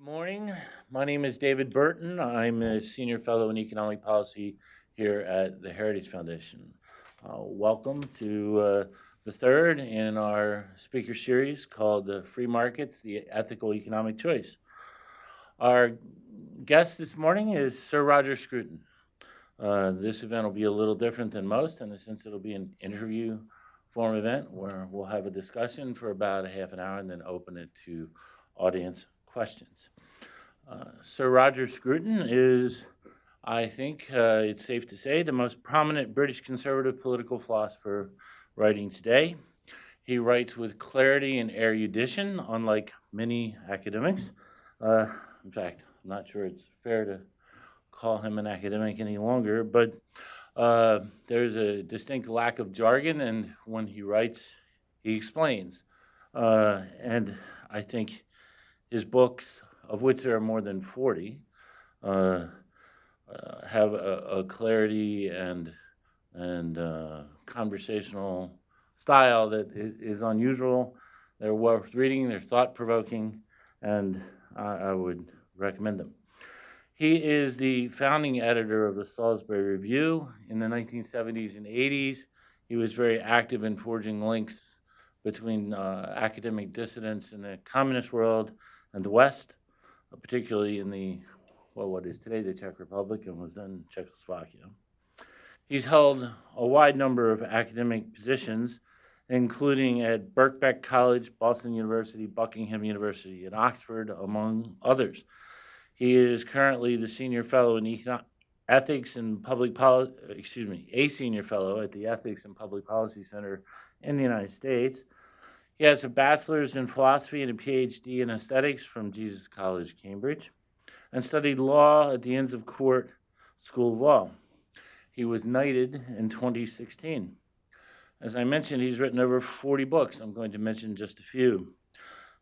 Morning. My name is David Burton. I'm a senior fellow in economic policy here at the Heritage Foundation. Welcome to the third in our speaker series called the Free Markets, the Ethical Economic Choice. Our guest this morning is Sir Roger Scruton. This event will be a little different than most in the sense it'll be an interview form event where we'll have a discussion for about a half an hour and then open it to audience questions. Sir Roger Scruton is, I think it's safe to say, the most prominent British conservative political philosopher writing today. He writes with clarity and erudition, unlike many academics. In fact, I'm not sure it's fair to call him an academic any longer, but there's a distinct lack of jargon, and when he writes, he explains. And I think his books, of which there are more than 40, have a clarity and conversational style that is unusual. They're worth reading, they're thought-provoking, and I would recommend them. He is the founding editor of the Salisbury Review in the 1970s and 80s. He was very active in forging links between academic dissidents in the communist world and the West, particularly in what is today the Czech Republic and was then Czechoslovakia. He's held a wide number of academic positions, including at Birkbeck College, Boston University, Buckingham University, and Oxford, among others. He is currently the senior fellow in ethics and public policy, a senior fellow at the Ethics and Public Policy Center in the United States. He has a bachelor's in philosophy and a PhD in aesthetics from Jesus College, Cambridge, and studied law at the Inns of Court School of Law. He was knighted in 2016. As I mentioned, he's written over 40 books. I'm going to mention just a few.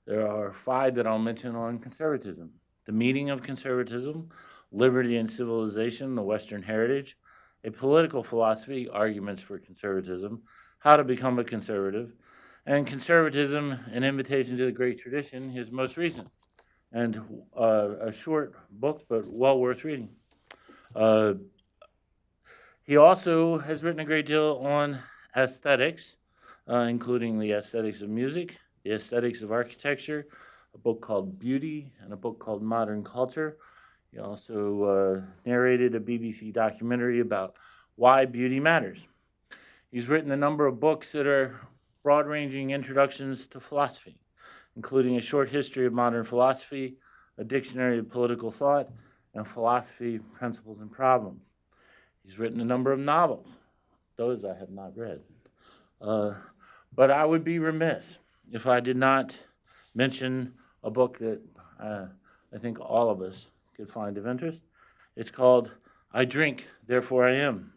There are 5 that I'll mention on conservatism: The Meaning of Conservatism, Liberty and Civilization, The Western Heritage, A Political Philosophy, Arguments for Conservatism, How to Become a Conservative, and Conservatism, An Invitation to the Great Tradition, his most recent, and a short book, but well worth reading. He also has written a great deal on aesthetics, including the aesthetics of music, the aesthetics of architecture, a book called Beauty, and a book called Modern Culture. He also narrated a BBC documentary about why beauty matters. He's written a number of books that are broad-ranging introductions to philosophy, including A Short History of Modern Philosophy, A Dictionary of Political Thought, and Philosophy, Principles and Problems. He's written a number of novels. Those I have not read. But I would be remiss if I did not mention a book that I think all of us could find of interest. It's called I Drink, Therefore I Am,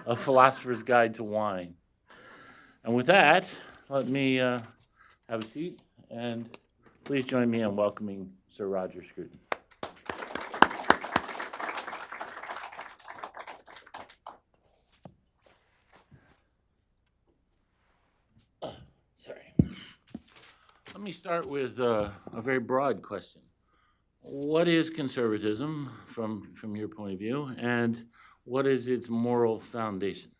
A Philosopher's Guide to Wine. And with that, let me have a seat, and please join me in welcoming Sir Roger Scruton. Sorry. Let me start with a very broad question. What is conservatism from your point of view, and what is its moral foundation?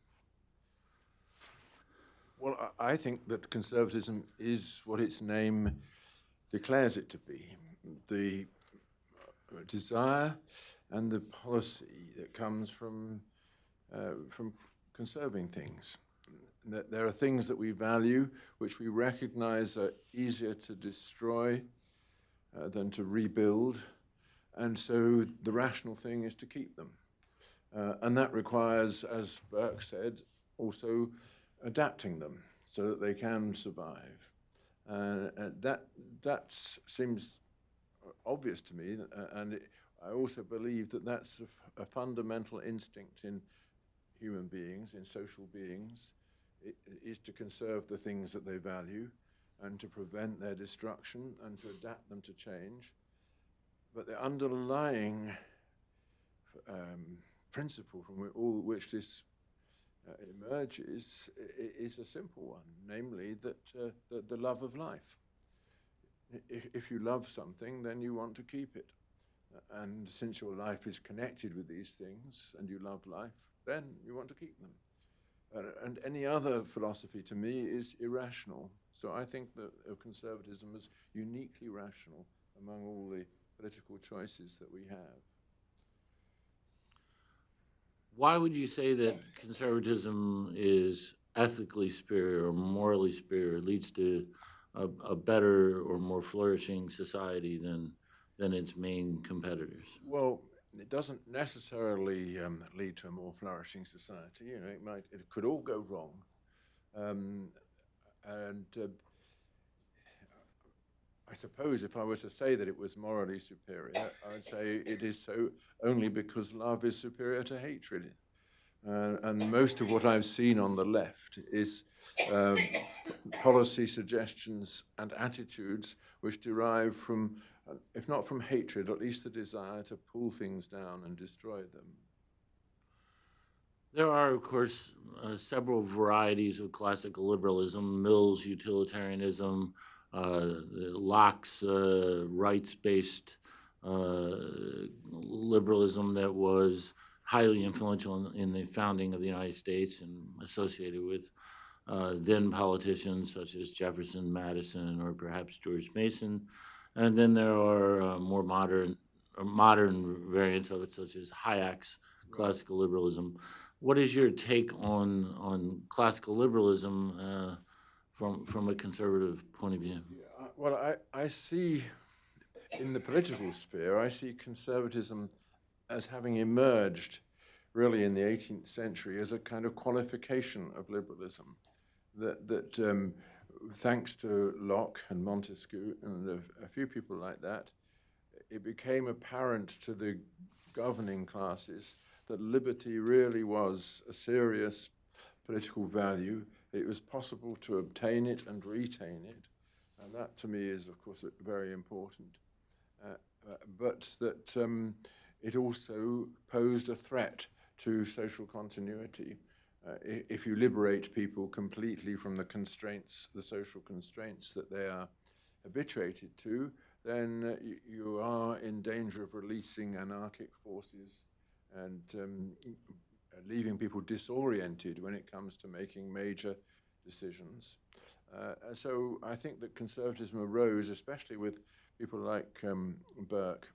Well, I think that conservatism is what its name declares it to be. The desire and the policy that comes from conserving things. That there are things that we value, which we recognize are easier to destroy than to rebuild, and so the rational thing is to keep them. And that requires, as Burke said, also adapting them so that they can survive. That seems obvious to me, and I also believe that that's a fundamental instinct in human beings, in social beings, is to conserve the things that they value and to prevent their destruction and to adapt them to change. But the underlying principle from all which this emerges is a simple one, namely that the love of life. if you love something, then you want to keep it. And since your life is connected with these things and you love life, then you want to keep them. And any other philosophy to me is irrational. So I think that conservatism is uniquely rational among all the political choices that we have. Why would you say that conservatism is ethically superior or morally superior, leads to a better or more flourishing society than its main competitors? Well, it doesn't necessarily lead to a more flourishing society. You know, it could all go wrong, and I suppose if I were to say that it was morally superior, I would say it is so only because love is superior to hatred. And most of what I've seen on the left is policy suggestions and attitudes which derive from, if not from hatred, at least the desire to pull things down and destroy them. There are, of course, several varieties of classical liberalism: Mill's utilitarianism, Locke's rights-based liberalism that was highly influential in the founding of the United States and associated with then politicians such as Jefferson, Madison, or perhaps George Mason. And then there are more modern variants of it, such as Hayek's classical liberalism. What is your take on classical liberalism from a conservative point of view? Yeah, well, I see in the political sphere, I see conservatism as having emerged really in the 18th century as a kind of qualification of liberalism that thanks to Locke and Montesquieu and a few people like that, it became apparent to the governing classes that liberty really was a serious political value. It was possible to obtain it and retain it. And that to me is, of course, very important. But that it also posed a threat to social continuity. If you liberate people completely from the constraints, the social constraints that they are habituated to, then you are in danger of releasing anarchic forces and leaving people disoriented when it comes to making major decisions. So I think that conservatism arose, especially with people like Burke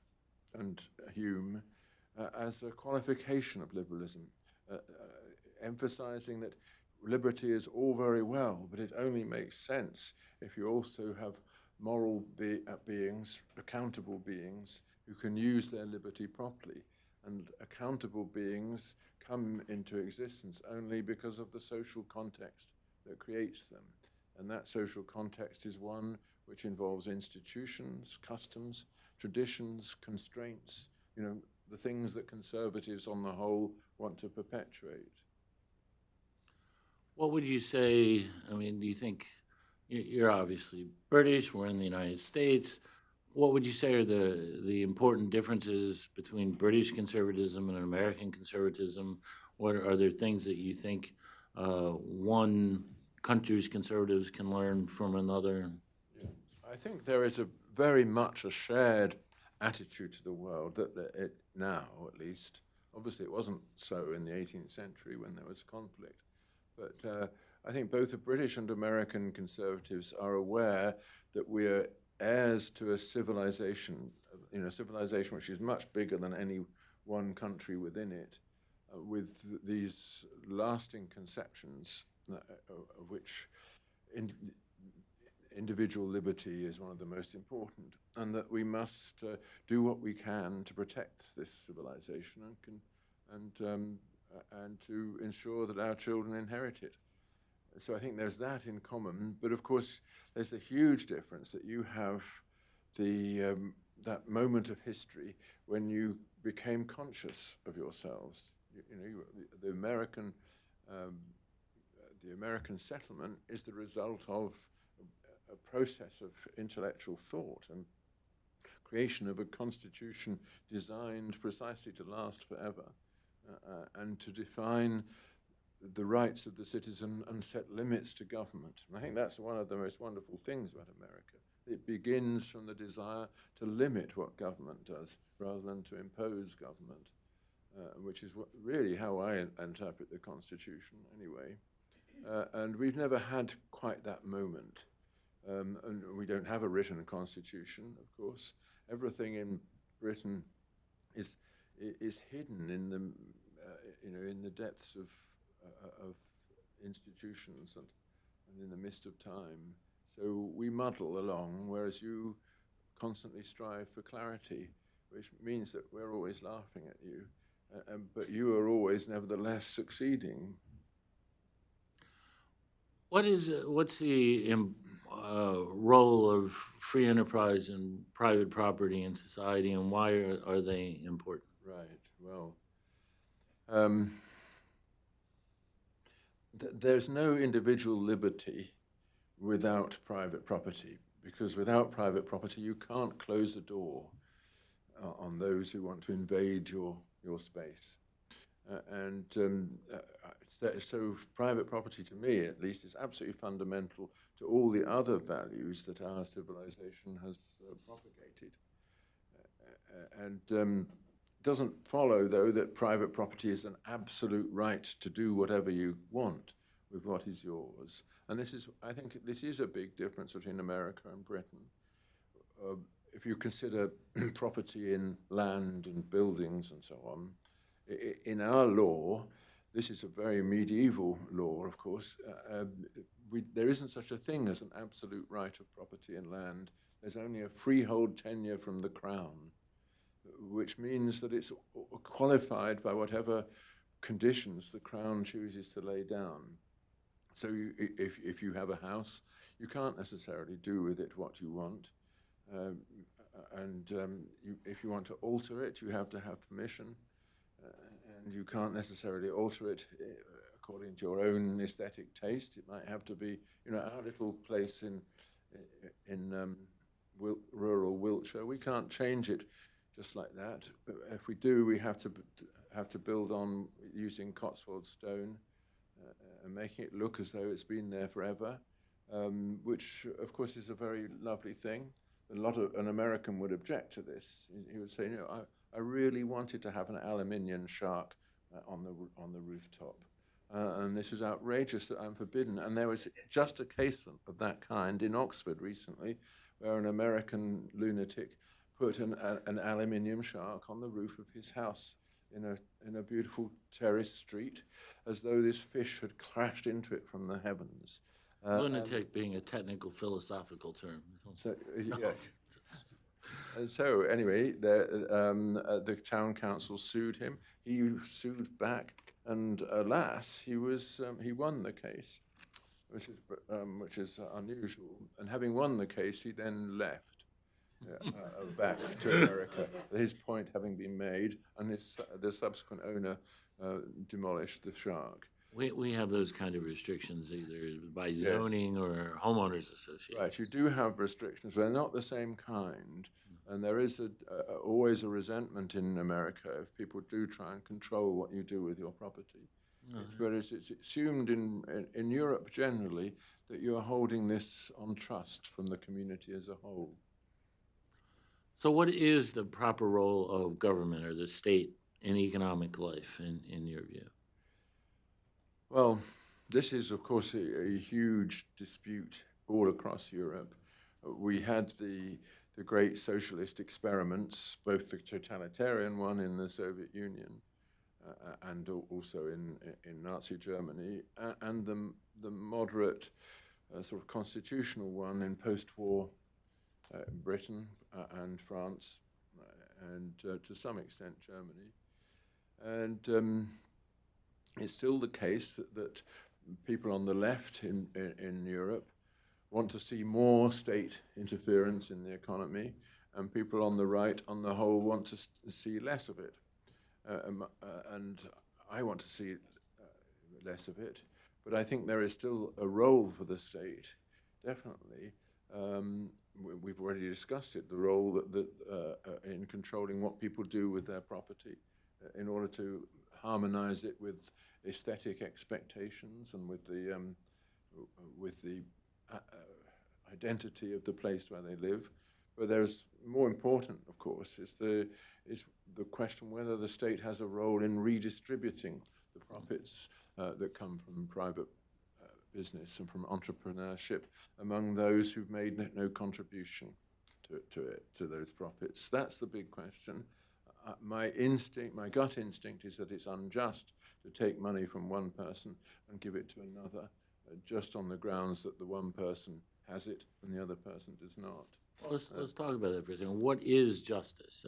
and Hume, as a qualification of liberalism, emphasizing that liberty is all very well, but it only makes sense if you also have moral beings, accountable beings, who can use their liberty properly. And accountable beings come into existence only because of the social context that creates them. And that social context is one which involves institutions, customs, traditions, constraints, you know, the things that conservatives on the whole want to perpetuate. What would you say? I mean, do you think you're obviously British? We're in the United States. What would you say are the important differences between British conservatism and American conservatism? What are there things that you think one country's conservatives can learn from another? Yeah. I think there is very much a shared attitude to the world that it now, at least. Obviously, it wasn't so in the 18th century when there was conflict. But I think both the British and American conservatives are aware that we are heirs to a civilization, civilization which is much bigger than any one country within it, with these lasting conceptions of which individual liberty is one of the most important, and that we must do what we can to protect this civilization and to ensure that our children inherit it. So I think there's that in common, but of course there's a huge difference that you have that moment of history when you became conscious of yourselves. The American settlement is the result of a process of intellectual thought and creation of a constitution designed precisely to last forever and to define the rights of the citizen and set limits to government. And I think that's one of the most wonderful things about America, It begins from the desire to limit what government does rather than to impose government, which is really how I interpret the Constitution anyway. And we've never had quite that moment. And we don't have a written constitution, of course. Everything in Britain is hidden in the in the depths of institutions and in the mist of time. So we muddle along, whereas you constantly strive for clarity, which means that we're always laughing at you, but you are always nevertheless succeeding. What's the role of free enterprise and private property in society, and why are they important? Right. Well, there's no individual liberty without private property, because without private property, you can't close the door on those who want to invade your space. So private property, to me at least, is absolutely fundamental to all the other values that our civilization has propagated. Doesn't follow, though, that private property is an absolute right to do whatever you want with what is yours. And I think this is a big difference between America and Britain. If you consider property in land and buildings and so on, in our law, this is a very medieval law, of course, there isn't such a thing as an absolute right of property in land. There's only a freehold tenure from the Crown, which means that it's qualified by whatever conditions the Crown chooses to lay down. So if you have a house, you can't necessarily do with it what you want. If you want to alter it, you have to have permission. And you can't necessarily alter it according to your own aesthetic taste. It might have to be, our little place in rural Wiltshire, we can't change it just like that. If we do, we have to build on using Cotswold stone and making it look as though it's been there forever, which of course is a very lovely thing. An American would object to this. He would say, I really wanted to have an aluminium shark on the rooftop, and this is outrageous that I'm forbidden. And there was just a case of that kind in Oxford recently, where an American lunatic put an aluminium shark on the roof of his house in a beautiful terrace street, as though this fish had crashed into it from the heavens. Lunatic being a technical philosophical term. So, yes. And so anyway, the town council sued him. He sued back, and alas, he won the case, which is unusual. And having won the case, he then left back to America. His point having been made, and the subsequent owner demolished the shark. We have those kind of restrictions either by zoning or homeowners associations. Right, you do have restrictions. They're not the same kind. And there is always a resentment in America if people do try and control what you do with your property. Whereas it's assumed in Europe generally that you are holding this on trust from the community as a whole. So what is the proper role of government or the state in economic life, in your view? Well, this is, of course, a huge dispute all across Europe. We had the great socialist experiments, both the totalitarian one in the Soviet Union and also in Nazi Germany, and the moderate sort of constitutional one in post-war Britain and France and to some extent Germany. And it's still the case that people on the left in Europe want to see more state interference in the economy, and people on the right, on the whole, want to see less of it. And I want to see less of it, but I think there is still a role for the state, definitely. We've already discussed it, the role that in controlling what people do with their property in order to harmonize it with aesthetic expectations and with the identity of the place where they live. But there's more important, of course, is the question whether the state has a role in redistributing the profits that come from private business and from entrepreneurship among those who've made no contribution to those profits. That's the big question. My gut instinct is that it's unjust to take money from one person and give it to another, just on the grounds that the one person has it and the other person does not. Well, let's talk about that for a second. What is justice?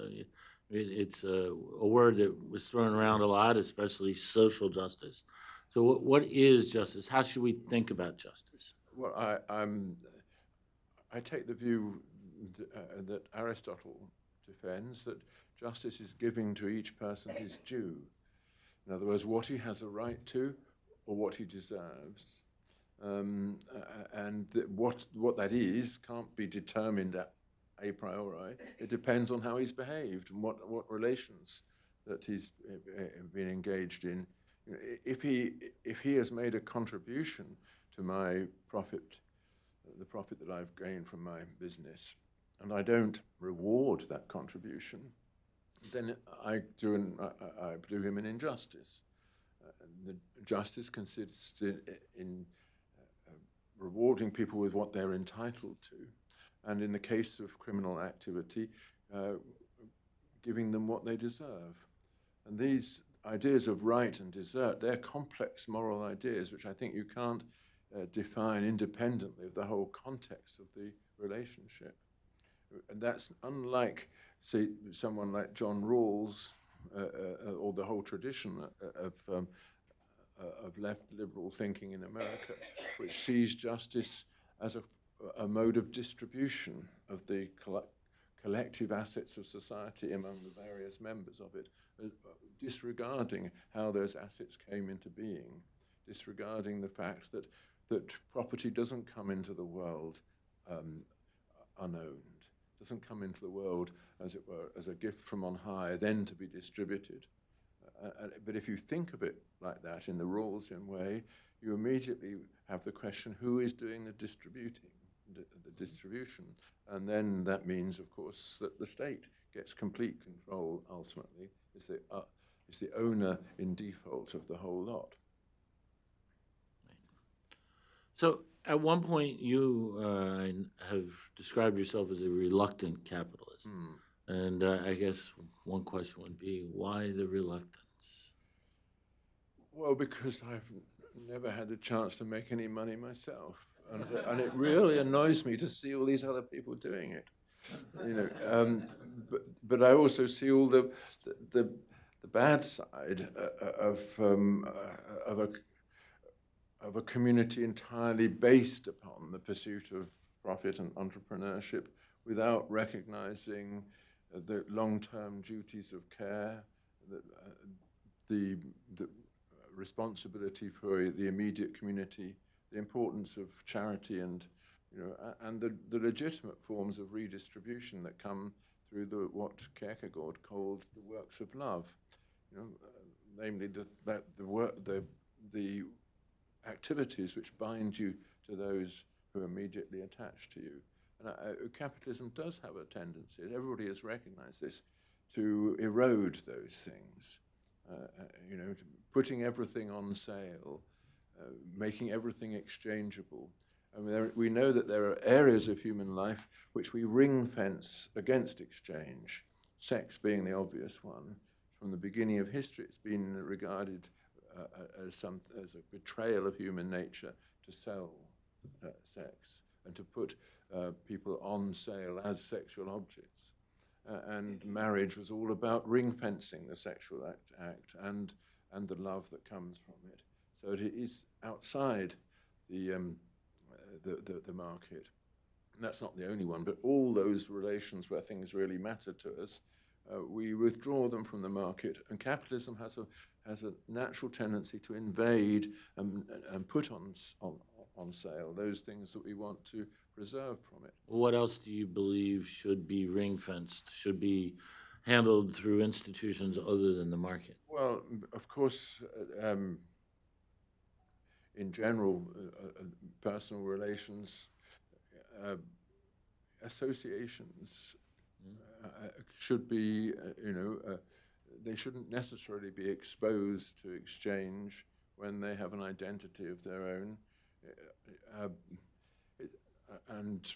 It's a word that was thrown around a lot, especially social justice. So what is justice? How should we think about justice? Well, I take the view that Aristotle defends, that justice is giving to each person his due. In other words, what he has a right to or what he deserves. And what that is can't be determined a priori. It depends on how he's behaved and what relations that he's been engaged in. If he has made a contribution to my profit, the profit that I've gained from my business, and I don't reward that contribution, then I do him an injustice. The justice consists in rewarding people with what they're entitled to, and in the case of criminal activity, giving them what they deserve. And these ideas of right and desert, they're complex moral ideas which I think you can't define independently of the whole context of the relationship. And that's unlike, say, someone like John Rawls or the whole tradition of left liberal thinking in America, which sees justice as a mode of distribution of the collective assets of society among the various members of it, disregarding how those assets came into being, disregarding the fact that property doesn't come into the world unowned, doesn't come into the world, as it were, as a gift from on high, then to be distributed. But if you think of it like that in the Rawlsian way, you immediately have the question, who is doing the distribution? And then that means, of course, that the state gets complete control, ultimately. It's the owner in default of the whole lot. So at one point you have described yourself as a reluctant capitalist. And I guess one question would be, why the reluctance? Well, because I've never had the chance to make any money myself. And it really annoys me to see all these other people doing it. But I also see all the bad side of a community entirely based upon the pursuit of profit and entrepreneurship without recognizing the long-term duties of care, the responsibility for the immediate community, the importance of charity, and the legitimate forms of redistribution that come through what Kierkegaard called the works of love, namely the activities which bind you to those who are immediately attached to you. And capitalism does have a tendency, everybody has recognized this, to erode those things. Putting everything on sale, making everything exchangeable. And we know that there are areas of human life which we ring fence against exchange, sex being the obvious one. From the beginning of history, it's been regarded as a betrayal of human nature to sell sex and to put people on sale as sexual objects. And marriage was all about ring fencing the sexual act and the love that comes from it. So it is outside the market. And that's not the only one, but all those relations where things really matter to us, we withdraw them from the market. And capitalism has a natural tendency to invade and put on sale those things that we want to preserve from it. What else do you believe should be ring-fenced, should be handled through institutions other than the market? Well, of course, in general, personal relations associations should be, they shouldn't necessarily be exposed to exchange when they have an identity of their own. And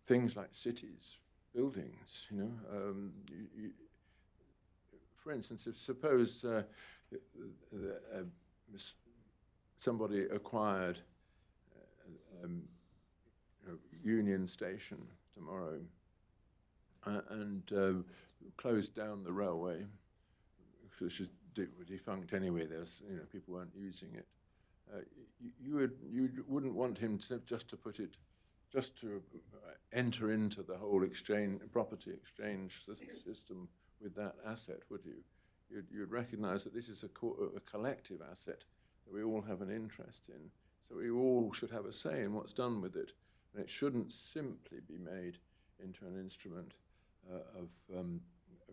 things like cities, buildings, for instance, if suppose somebody acquired Union Station tomorrow and closed down the railway, which is defunct anyway. There's people weren't using it. You wouldn't want him to just to enter into the whole property exchange system with that asset, would you? You'd recognise that this is a collective asset that we all have an interest in. So we all should have a say in what's done with it, and it shouldn't simply be made into an instrument of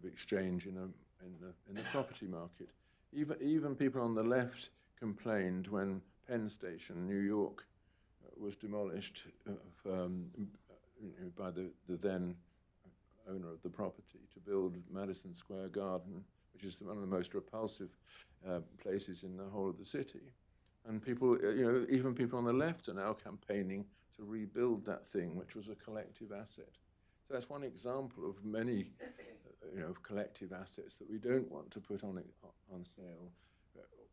exchange in the property market. Even people on the left complained when Penn Station, New York, was demolished by the then owner of the property to build Madison Square Garden, which is one of the most repulsive places in the whole of the city. And people, even people on the left are now campaigning to rebuild that thing, which was a collective asset. So that's one example of many, collective assets that we don't want to put on sale.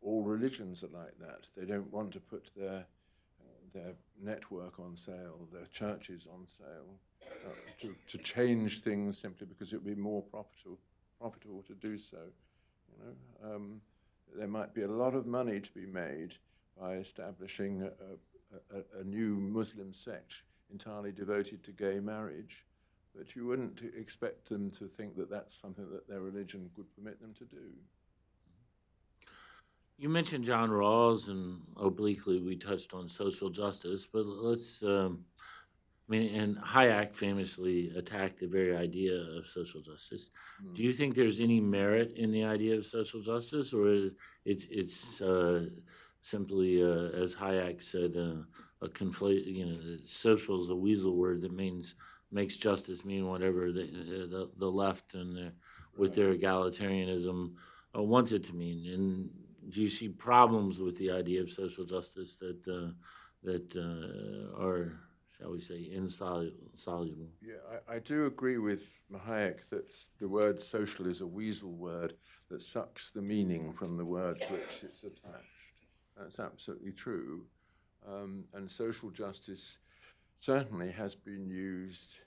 All religions are like that. They don't want to put their network on sale, their churches on sale, to change things simply because it would be more profitable to do so. There might be a lot of money to be made by establishing a new Muslim sect entirely devoted to gay marriage, but you wouldn't expect them to think that that's something that their religion would permit them to do. You mentioned John Rawls, and obliquely we touched on social justice, but let's, and Hayek famously attacked the very idea of social justice. Do you think there's any merit in the idea of social justice, or it's simply, as Hayek said, a conflate? Social is a weasel word that makes justice mean whatever the left and with their egalitarianism wants it to mean. And do you see problems with the idea of social justice that are, shall we say, insoluble? Yeah, I do agree with Hayek that the word social is a weasel word that sucks the meaning from the word to which it's attached. That's absolutely true. And social justice certainly has been used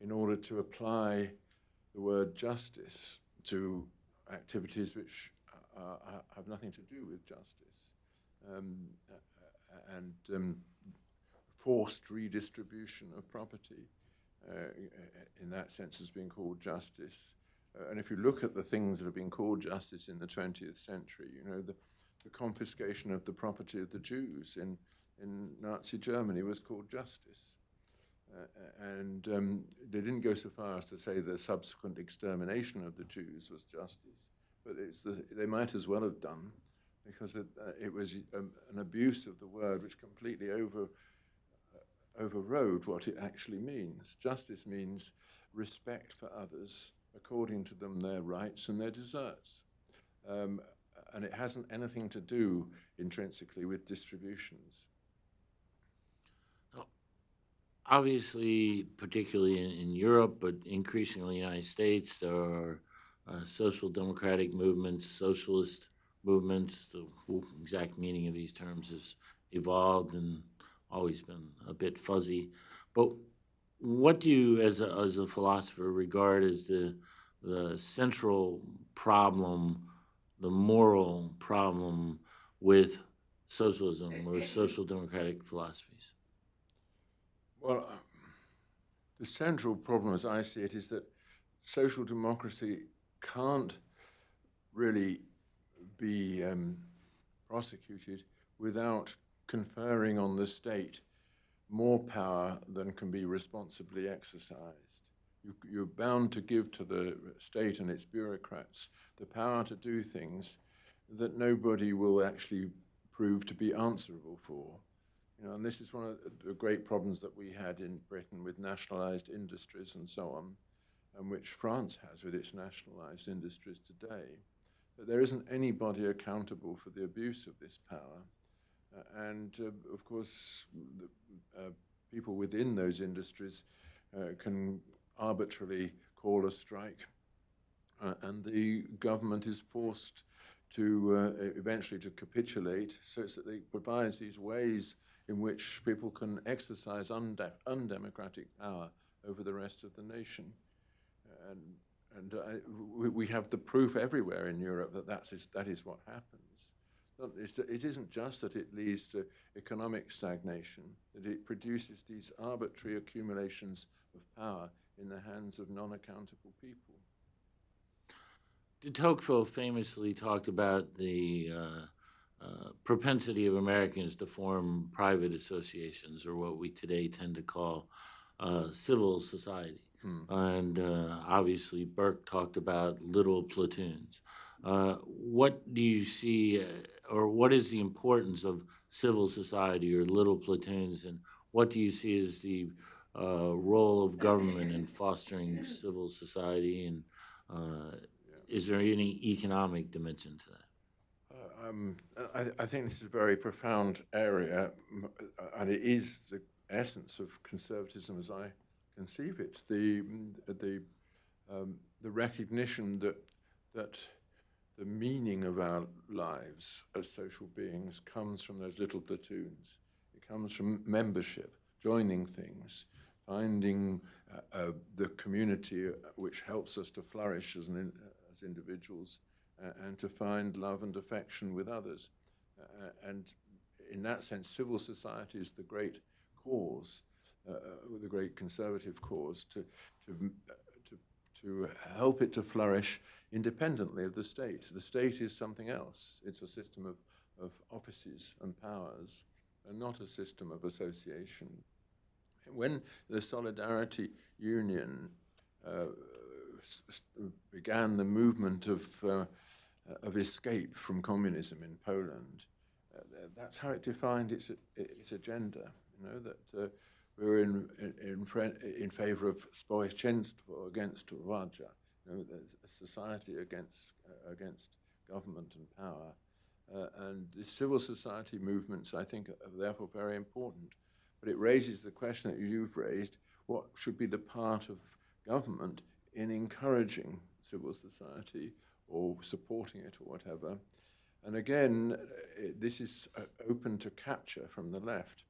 in order to apply the word justice to activities which have nothing to do with justice, and forced redistribution of property in that sense has been called justice. And if you look at the things that have been called justice in the 20th century, the confiscation of the property of the Jews in Nazi Germany was called justice. And they didn't go so far as to say the subsequent extermination of the Jews was justice, but they might as well have done, because it was an abuse of the word which completely overrode what it actually means. Justice means respect for others, according to them their rights and their deserts. And it hasn't anything to do intrinsically with distributions. Obviously, particularly in Europe, but increasingly in the United States, there are social democratic movements, socialist movements. The exact meaning of these terms has evolved and always been a bit fuzzy. But what do you, as a philosopher, regard as the central problem, the moral problem with socialism or social democratic philosophies? Well, the central problem, as I see it, is that social democracy can't really be prosecuted without conferring on the state more power than can be responsibly exercised. You're bound to give to the state and its bureaucrats the power to do things that nobody will actually prove to be answerable for. You know, and this is one of the great problems that we had in Britain with nationalized industries and so on, and which France has with its nationalized industries today, that there isn't anybody accountable for the abuse of this power. Of course, people within those industries can arbitrarily call a strike, and the government is forced to eventually to capitulate, so it's that it provides these ways in which people can exercise undemocratic power over the rest of the nation. We have the proof everywhere in Europe that that is what happens. It isn't just that it leads to economic stagnation, that it produces these arbitrary accumulations of power in the hands of non-accountable people. De Tocqueville famously talked about the propensity of Americans to form private associations, or what we today tend to call civil society. And obviously, Burke talked about little platoons. What do you see, or what is the importance of civil society or little platoons, and what do you see as the role of government in fostering civil society, and is there any economic dimension to that? I think this is a very profound area, and it is the essence of conservatism as I conceive it. The recognition that the meaning of our lives as social beings comes from those little platoons. It comes from membership, joining things, finding the community which helps us to flourish as individuals, and to find love and affection with others. And in that sense, civil society is the great cause, the great conservative cause, to help it to flourish independently of the state. The state is something else. It's a system of offices and powers, and not a system of association. When the Solidarity Union began the movement of escape from communism in Poland, that's how it defined its agenda. You know, that we were in favor of społeczeństwo against Roger, you know, a society against government and power. And the civil society movements, I think, are therefore very important. But it raises the question that you've raised: what should be the part of government in encouraging civil society or supporting it or whatever? And again, this is open to capture from the left.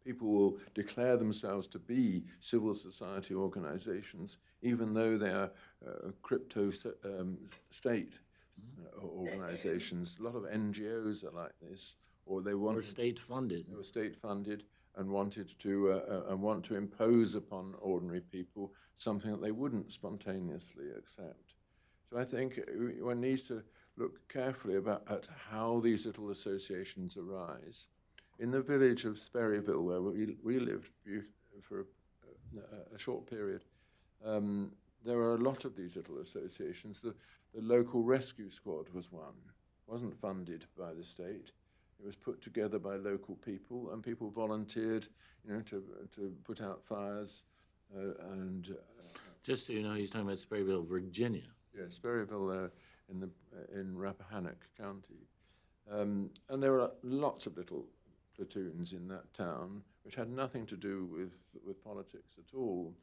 People will declare themselves to be civil society organizations, even though they are crypto state organizations. A lot of NGOs are like this, or they want state funded. They were state funded and wanted to want to impose upon ordinary people something that they wouldn't spontaneously accept. So I think one needs to look carefully at how these little associations arise. In the village of Sperryville, where we lived for a short period, there were a lot of these little associations. The local rescue squad was one. It wasn't funded by the state. It was put together by local people, and people volunteered, you know, to put out fires. Just so you know, he's talking about Sperryville, Virginia. Yeah, Sperryville in Rappahannock County, and there were lots of little platoons in that town, which had nothing to do with politics at all,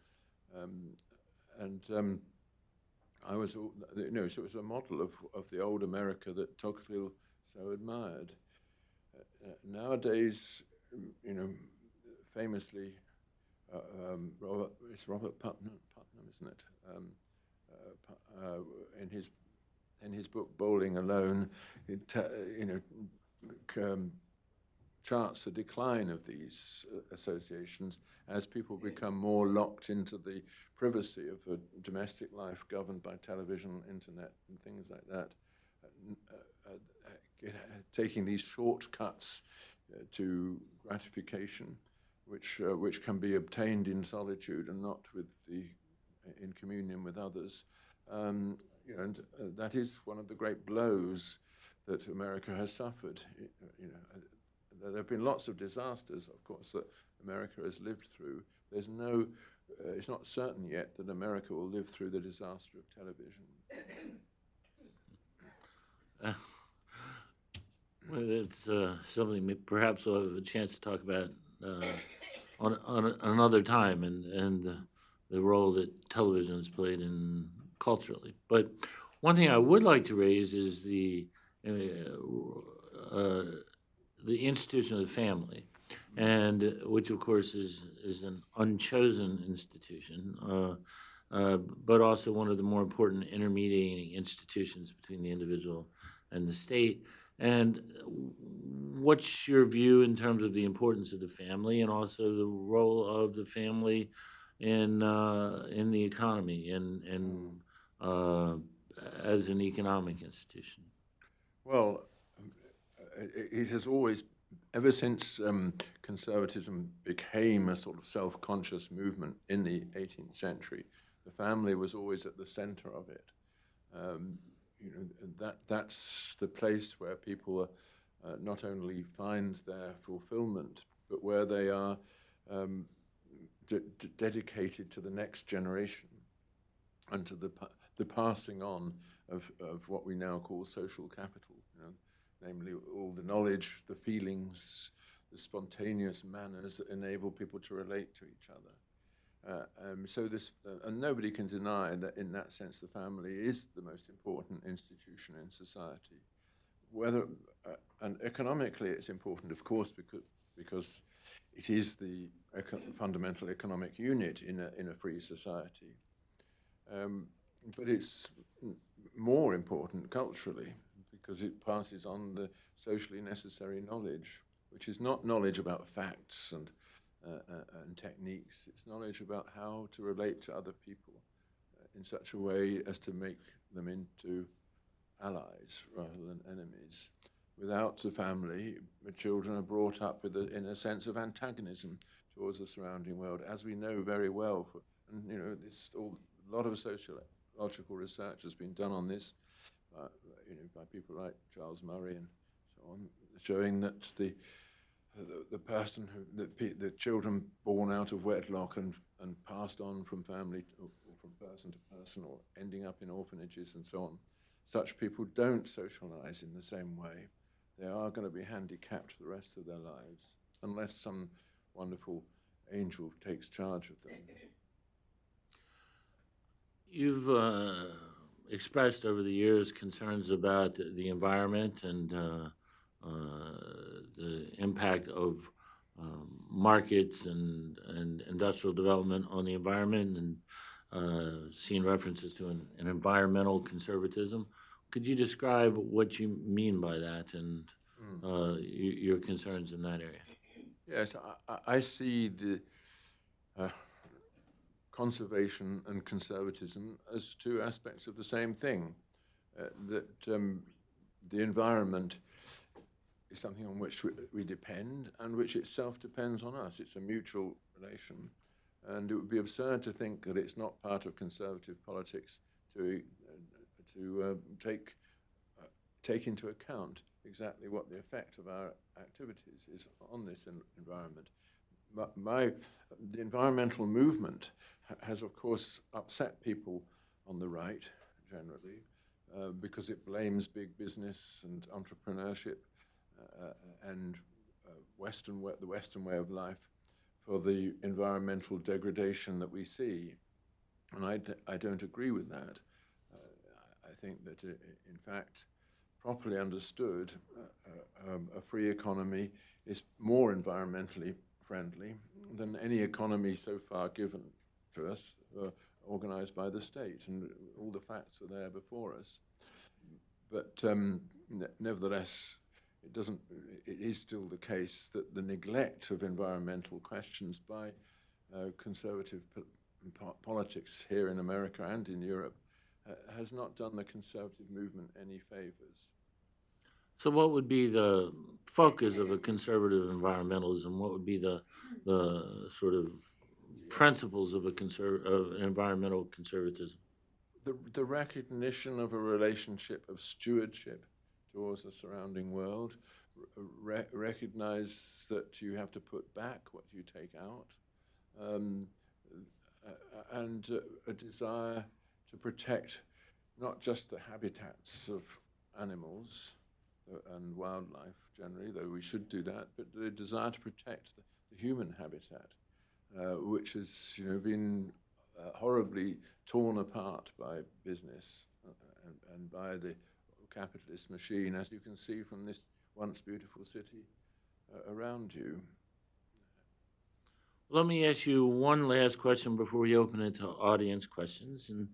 I was, you know, so it was a model of the old America that Tocqueville so admired. Nowadays, you know, famously, it's Robert Putnam, isn't it? In his book Bowling Alone, charts the decline of these associations as people become more locked into the privacy of a domestic life governed by television, internet, and things like that, taking these shortcuts to gratification, which can be obtained in solitude and not in communion with others. And that is one of the great blows that America has suffered. There have been lots of disasters, of course, that America has lived through. There's no, it's not certain yet that America will live through the disaster of television. Well, it's something perhaps we'll have a chance to talk about on another time, and the role that television has played in culturally. But one thing I would like to raise is the institution of the family, and which of course is an unchosen institution, but also one of the more important intermediating institutions between the individual and the state. And what's your view in terms of the importance of the family, and also the role of the family in the economy and as an economic institution? Well, it has always, ever since conservatism became a sort of self-conscious movement in the 18th century, the family was always at the center of it. That's the place where people not only find their fulfillment, but where they are dedicated to the next generation and to the passing on of what we now call social capital, namely all the knowledge, the feelings, the spontaneous manners that enable people to relate to each other. And nobody can deny that in that sense the family is the most important institution in society. And economically it's important, of course, because it is the fundamental economic unit in a free society. But it's more important culturally because it passes on the socially necessary knowledge, which is not knowledge about facts and techniques. It's knowledge about how to relate to other people in such a way as to make them into allies rather than enemies. Without the family, the children are brought up in a sense of antagonism towards the surrounding world, as we know very well. A lot of sociological research has been done on this, by people like Charles Murray and so on, showing that the children born out of wedlock and passed on from family or from person to person or ending up in orphanages and so on, such people don't socialize in the same way. They are going to be handicapped for the rest of their lives unless some wonderful angel takes charge of them. You've expressed over the years concerns about the environment and the impact of markets and industrial development on the environment, and seen references to an environmental conservatism. Could you describe what you mean by that and your concerns in that area? Yes, I see the conservation and conservatism as two aspects of the same thing. That the environment is something on which we depend and which itself depends on us. It's a mutual relation. And it would be absurd to think that it's not part of conservative politics to take into account exactly what the effect of our activities is on this environment. The environmental movement has, of course, upset people on the right, generally, because it blames big business and entrepreneurship and the Western way of life for the environmental degradation that we see. And I don't agree with that. I think that, in fact, properly understood, a free economy is more environmentally friendly than any economy so far given to us, organized by the state, and all the facts are there before us. But nevertheless, it is still the case that the neglect of environmental questions by conservative politics here in America and in Europe has not done the conservative movement any favors. So what would be the focus of a conservative environmentalism? What would be the sort of principles of an environmental conservatism? The recognition of a relationship of stewardship towards the surrounding world, recognize that you have to put back what you take out, um, and a desire to protect not just the habitats of animals and wildlife generally, though we should do that, but the desire to protect the human habitat, which has been horribly torn apart by business and by the capitalist machine, as you can see from this once beautiful city around you. Let me ask you one last question before we open it to audience questions. And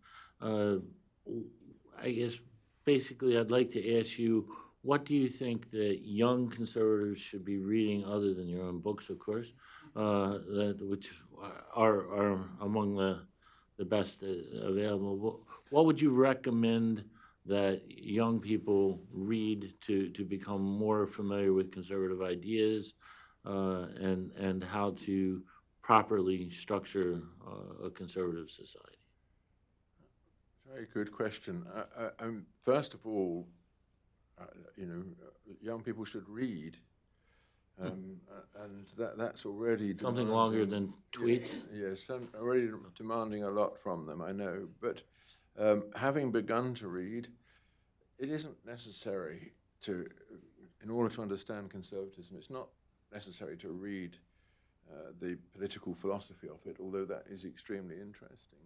I guess basically I'd like to ask you, what do you think that young conservatives should be reading, other than your own books, of course, which are among the best available? What would you recommend that young people read to become more familiar with conservative ideas, and how to properly structure a conservative society? Very good question. First of all, young people should read, and that's already Something longer than tweets? Yes, already demanding a lot from them, I know. But having begun to read, it isn't necessary in order to understand conservatism, it's not necessary to read the political philosophy of it, although that is extremely interesting.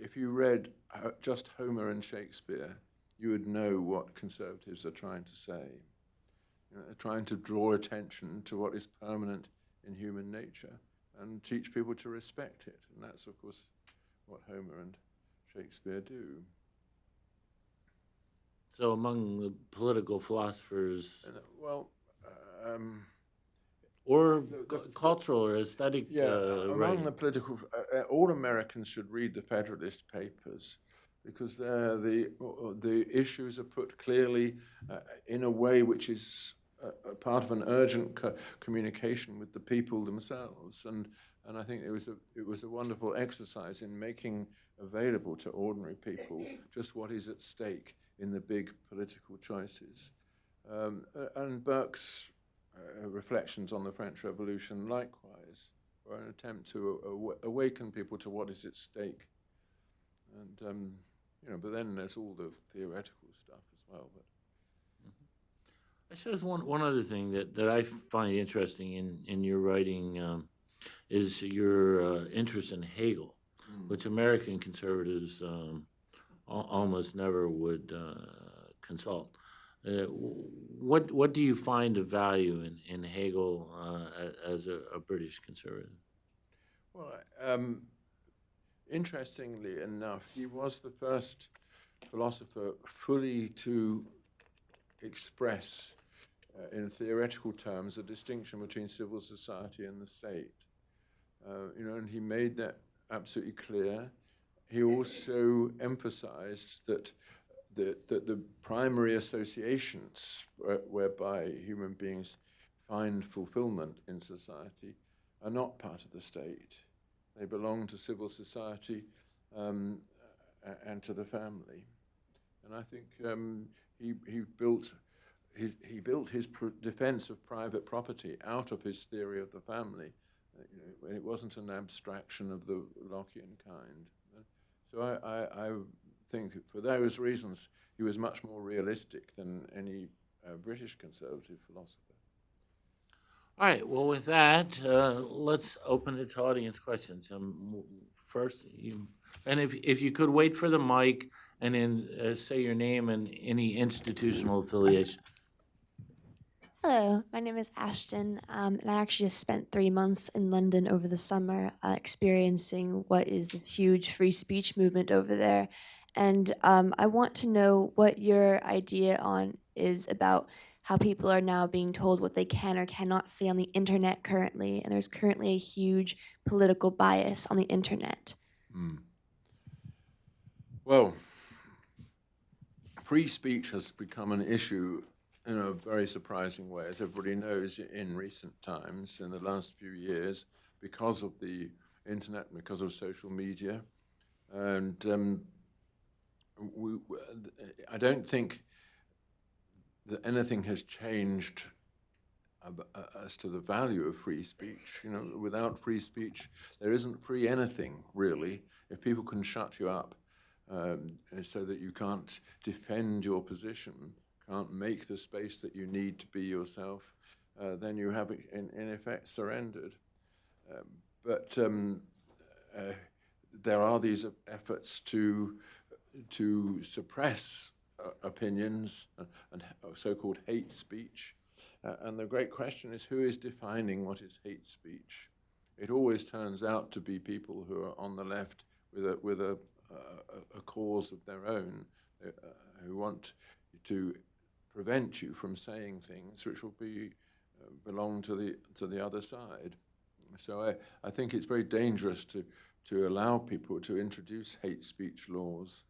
If you read just Homer and Shakespeare, you would know what conservatives are trying to say. They're trying to draw attention to what is permanent in human nature and teach people to respect it. And that's, of course, what Homer and Shakespeare do. So among the political philosophers, or cultural or aesthetic, among the political, all Americans should read the Federalist Papers, because there the issues are put clearly in a way which is a part of an urgent communication with the people themselves, and I think it was a wonderful exercise in making available to ordinary people just what is at stake in the big political choices. And Burke's reflections on the French Revolution, likewise, were an attempt to awaken people to what is at stake. And but then there's all the theoretical stuff as well. But I suppose one other thing that I find interesting in your writing is your interest in Hegel, which American conservatives almost never would consult. What do you find of value in Hegel as a British conservative? Well, interestingly enough, he was the first philosopher fully to express, in theoretical terms, a distinction between civil society and the state. And he made that absolutely clear. He also emphasized that the primary associations whereby human beings find fulfillment in society are not part of the state. They belong to civil society and to the family. And I think he built his defense of private property out of his theory of the family. It wasn't an abstraction of the Lockean kind. So I think for those reasons he was much more realistic than any British conservative philosopher. All right. Well, with that, let's open it to audience questions. First, and if you could wait for the mic, and then say your name and any institutional affiliation. Hello, my name is Ashton, and I actually just spent 3 months in London over the summer experiencing what is this huge free speech movement over there. And I want to know what your idea is about how people are now being told what they can or cannot say on the internet currently, and there's currently a huge political bias on the internet. Well, free speech has become an issue in a very surprising way, as everybody knows, in recent times, in the last few years, because of the internet and because of social media. And I don't think that anything has changed as to the value of free speech. You know, without free speech, there isn't free anything, really. If people can shut you up so that you can't defend your position, can't make the space that you need to be yourself, then you have, in effect, surrendered. But there are these efforts to suppress opinions and so-called hate speech. And the great question is, who is defining what is hate speech? It always turns out to be people who are on the left with a cause of their own, who want to prevent you from saying things which will belong to the other side. So I think it's very dangerous to allow people to introduce hate speech laws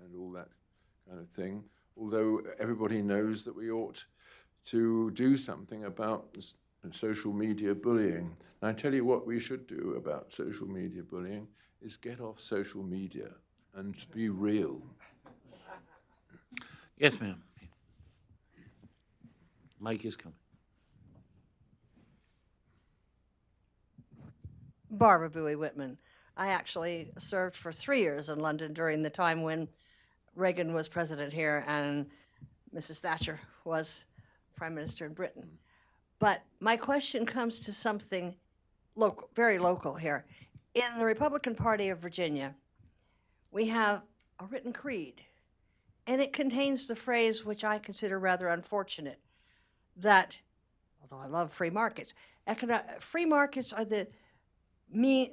and all that kind of thing, although everybody knows that we ought to do something about social media bullying. And I tell you what we should do about social media bullying is get off social media and be real. Yes, ma'am. Mike is coming. Barbara Bowie Whitman. I actually served for 3 years in London during the time when Reagan was president here and Mrs. Thatcher was prime minister in Britain. But my question comes to something local, very local here. In the Republican Party of Virginia, we have a written creed, and it contains the phrase, which I consider rather unfortunate, that, although I love free markets, free markets are the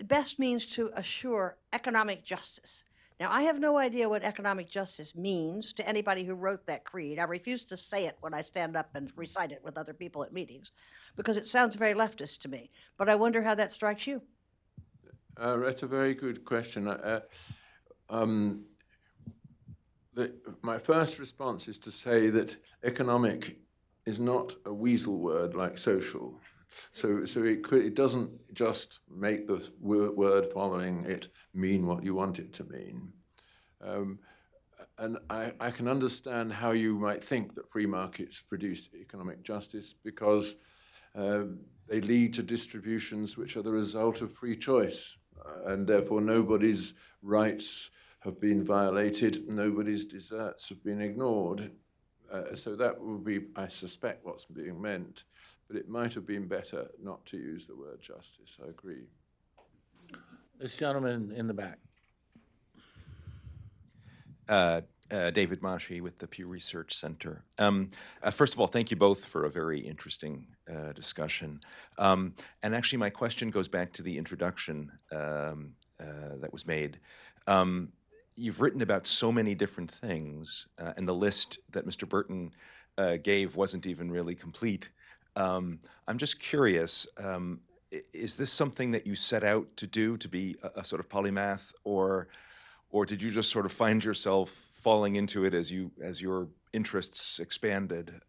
best means to assure economic justice. Now, I have no idea what economic justice means to anybody who wrote that creed. I refuse to say it when I stand up and recite it with other people at meetings, because it sounds very leftist to me. But I wonder how that strikes you. That's a very good question. My first response is to say that economic is not a weasel word like social. So it doesn't just make the word following it mean what you want it to mean. And I can understand how you might think that free markets produce economic justice, because they lead to distributions which are the result of free choice, and therefore nobody's rights have been violated, nobody's deserts have been ignored. So that will be, I suspect, what's being meant. But it might have been better not to use the word justice, I agree. This gentleman in the back. David Mashi with the Pew Research Center. First of all, thank you both for a very interesting discussion. And actually, my question goes back to the introduction that was made. You've written about so many different things, and the list that Mr. Burton gave wasn't even really complete. I'm just curious, is this something that you set out to do, to be a sort of polymath, or did you just sort of find yourself falling into it as your interests expanded,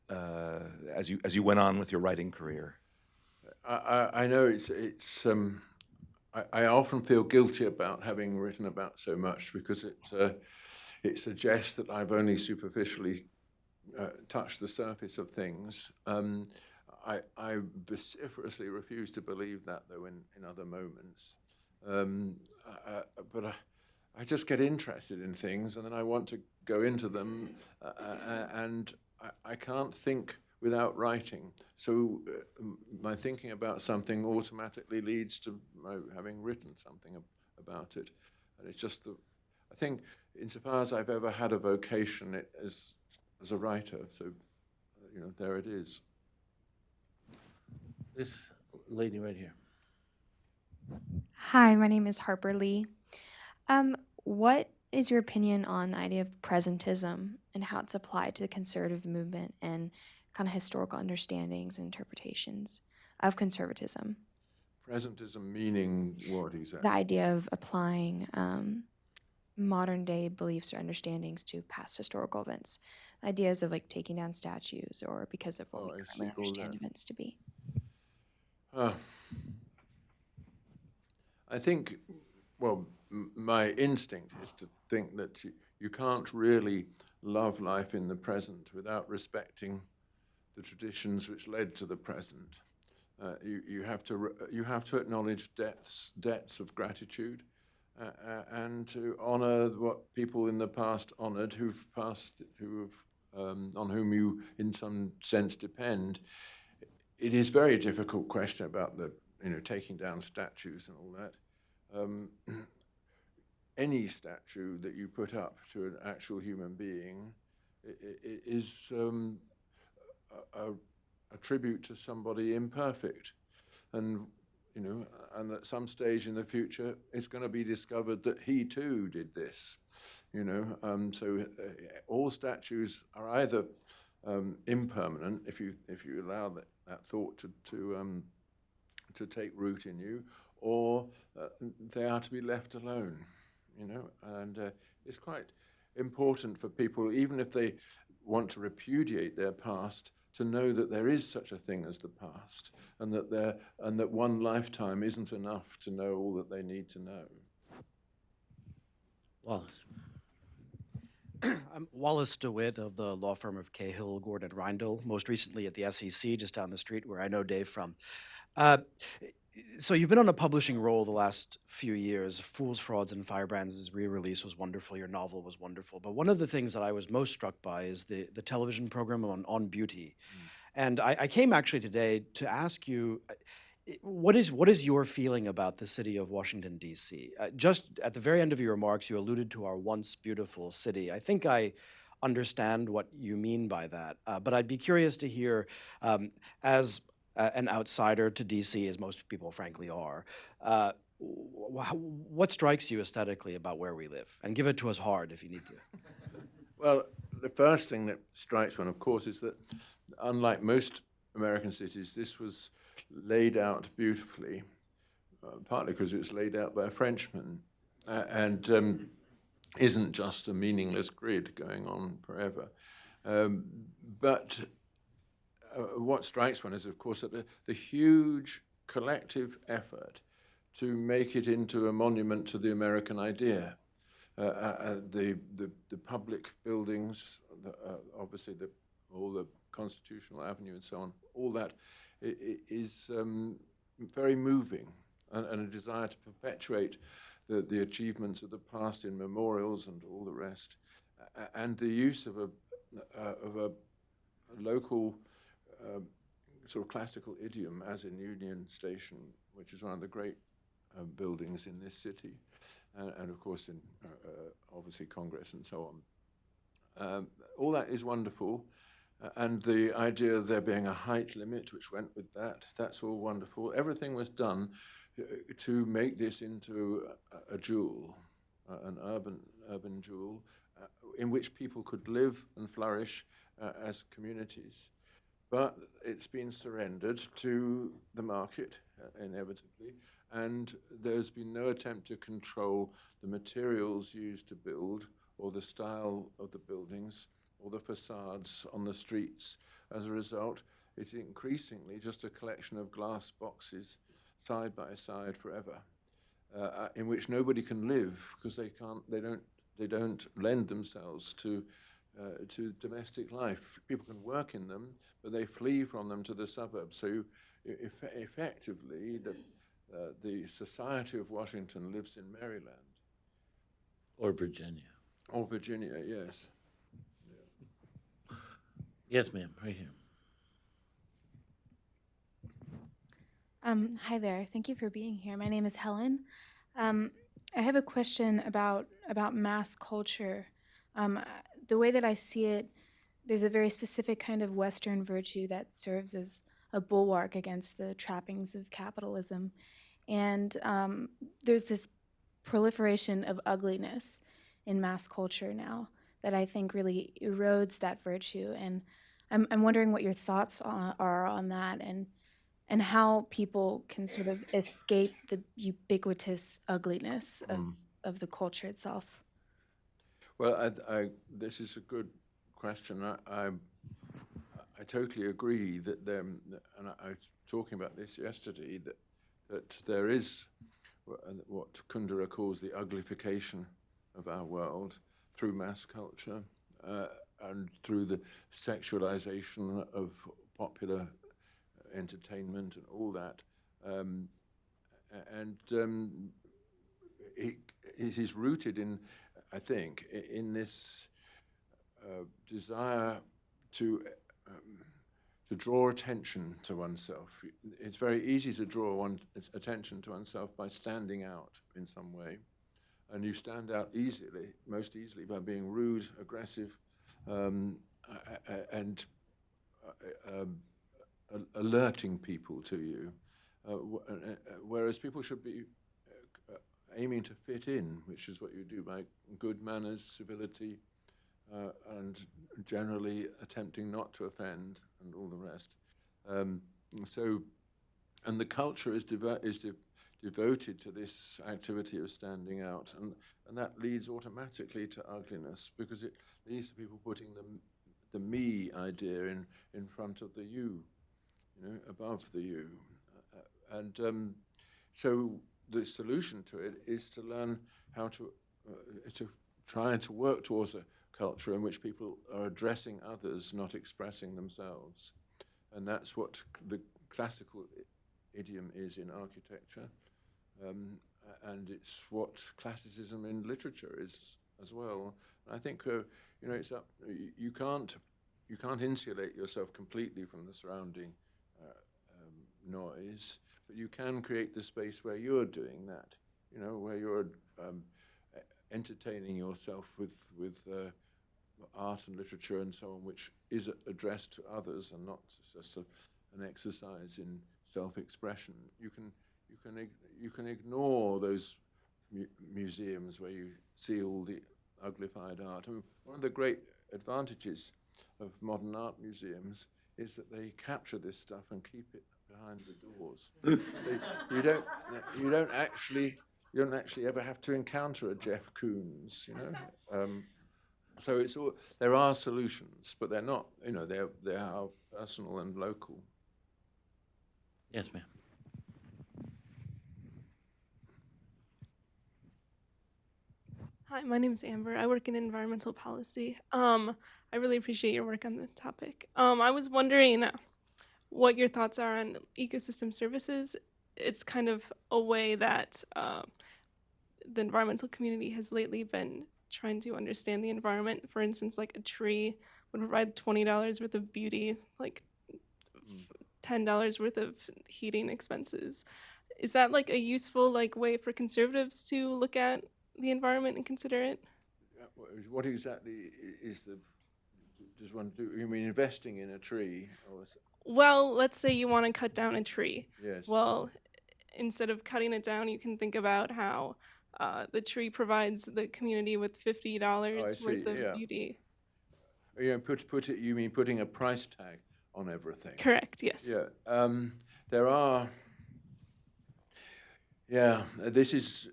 as you went on with your writing career? I know I often feel guilty about having written about so much, because it suggests that I've only superficially touched the surface of things. I vociferously refuse to believe that, though, in other moments. But I just get interested in things, and then I want to go into them, and I can't think without writing. So my thinking about something automatically leads to my having written something about it. And it's just I think, insofar as I've ever had a vocation, it is as a writer. So, there it is. This lady right here. Hi, my name is Harper Lee. What is your opinion on the idea of presentism and how it's applied to the conservative movement and kind of historical understandings and interpretations of conservatism? Presentism meaning what exactly? The idea of applying modern day beliefs or understandings to past historical events. Ideas of like taking down statues, or because of what we currently understand events to be. I think, well, my instinct is to think that You can't really love life in the present without respecting the traditions which led to the present. You have to acknowledge debts of gratitude, and to honour what people in the past honoured, on whom you, in some sense, depend. It is a very difficult question about taking down statues and all that. Any statue that you put up to an actual human being is a tribute to somebody imperfect, and and at some stage in the future, it's going to be discovered that he too did this. So all statues are either impermanent, if you allow that thought to take root in you, or they are to be left alone. And it's quite important for people, even if they want to repudiate their past, to know that there is such a thing as the past, and that one lifetime isn't enough to know all that they need to know. Wallace. I'm Wallace DeWitt of the law firm of Cahill, Gordon, Reindl, most recently at the SEC, just down the street where I know Dave from. So you've been on a publishing roll the last few years. Fools, Frauds, and Firebrands' re-release was wonderful. Your novel was wonderful. But one of the things that I was most struck by is the television program on beauty. And I came actually today to ask you, what is your feeling about the city of Washington, D.C.? Just at the very end of your remarks, you alluded to our once beautiful city. I think I understand what you mean by that. But I'd be curious to hear, as an outsider to DC, as most people frankly are, what strikes you aesthetically about where we live? And give it to us hard if you need to. Well, the first thing that strikes one, of course, is that unlike most American cities, this was laid out beautifully, partly because it was laid out by a Frenchman, and isn't just a meaningless grid going on forever. But what strikes one is, of course, that the huge collective effort to make it into a monument to the American idea. The public buildings, obviously all the Constitutional Avenue and so on, all that is very moving, and a desire to perpetuate the achievements of the past in memorials and all the rest, and the use of a local sort of classical idiom, as in Union Station, which is one of the great buildings in this city, and of course in obviously Congress and so on. All that is wonderful, and the idea of there being a height limit which went with that's all wonderful. Everything was done to make this into a jewel, an urban jewel, in which people could live and flourish as communities. But it's been surrendered to the market, inevitably, and there's been no attempt to control the materials used to build, or the style of the buildings, or the facades on the streets. As a result, it's increasingly just a collection of glass boxes, side by side forever, in which nobody can live because they don't lend themselves to domestic life. People can work in them, but they flee from them to the suburbs. So effectively, the society of Washington lives in Maryland. Or Virginia. Or Virginia, yes. Yeah. Yes, ma'am, right here. Hi there. Thank you for being here. My name is Helen. I have a question about mass culture. The way that I see it, there's a very specific kind of Western virtue that serves as a bulwark against the trappings of capitalism. And there's this proliferation of ugliness in mass culture now that I think really erodes that virtue. And I'm wondering what your thoughts are on that, and how people can sort of escape the ubiquitous ugliness of the culture itself. Well, this is a good question. I totally agree that and I was talking about this yesterday, that there is what Kundera calls the uglification of our world, through mass culture and through the sexualization of popular entertainment and all that. It is rooted in, I think, in this desire to draw attention to oneself. It's very easy to draw attention to oneself by standing out in some way. And you stand out most easily by being rude, aggressive, and alerting people to you. Whereas people should be aiming to fit in, which is what you do by good manners, civility, and generally attempting not to offend, and all the rest. And the culture is devoted to this activity of standing out, and that leads automatically to ugliness, because it leads to people putting the me idea in front of the you, above the you. So the solution to it is to learn how to try to work towards a culture in which people are addressing others, not expressing themselves. And that's what the classical idiom is in architecture. And it's what classicism in literature is as well. And I think it's up. You can't insulate yourself completely from the surrounding noise, but you can create the space where you're doing that. Where you're entertaining yourself with art and literature and so on, which is addressed to others and not just an exercise in self-expression. You can ignore those museums where you see all the uglified art. I mean, one of the great advantages of modern art museums is that they capture this stuff and keep it behind the doors. So you don't actually ever have to encounter a Jeff Koons, So it's all, there are solutions, but they're not, they are personal and local. Yes, ma'am. Hi, my name is Amber. I work in environmental policy. I really appreciate your work on the topic. I was wondering what your thoughts are on ecosystem services. It's kind of a way that the environmental community has lately been trying to understand the environment. For instance, like a tree would provide $20 worth of beauty, like $10 worth of heating expenses. Is that like a useful way for conservatives to look at the environment and consider it? What exactly does one do? You mean investing in a tree? Well, let's say you want to cut down a tree. Yes. Well, instead of cutting it down, you can think about how the tree provides the community with $50 worth of beauty. Put it. You mean putting a price tag on everything? Correct. Yes. Yeah. There are. Yeah. This is.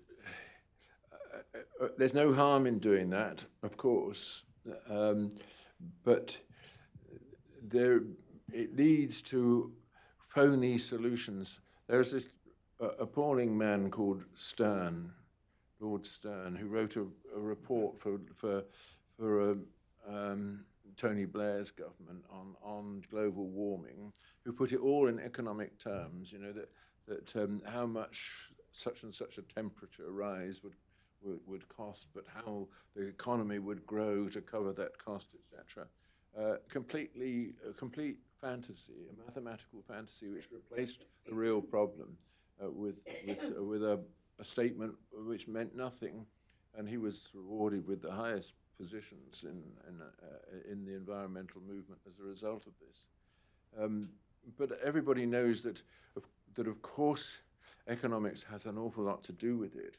There's no harm in doing that, of course, but it leads to phony solutions. There's this appalling man called Stern, Lord Stern, who wrote a report for Tony Blair's government on global warming, who put it all in economic terms. That how much such and such a temperature rise would cost, but how the economy would grow to cover that cost, etc. A complete fantasy, a mathematical fantasy, which replaced the real problem with a statement which meant nothing, and he was rewarded with the highest positions in the environmental movement as a result of this. But everybody knows that of course economics has an awful lot to do with it.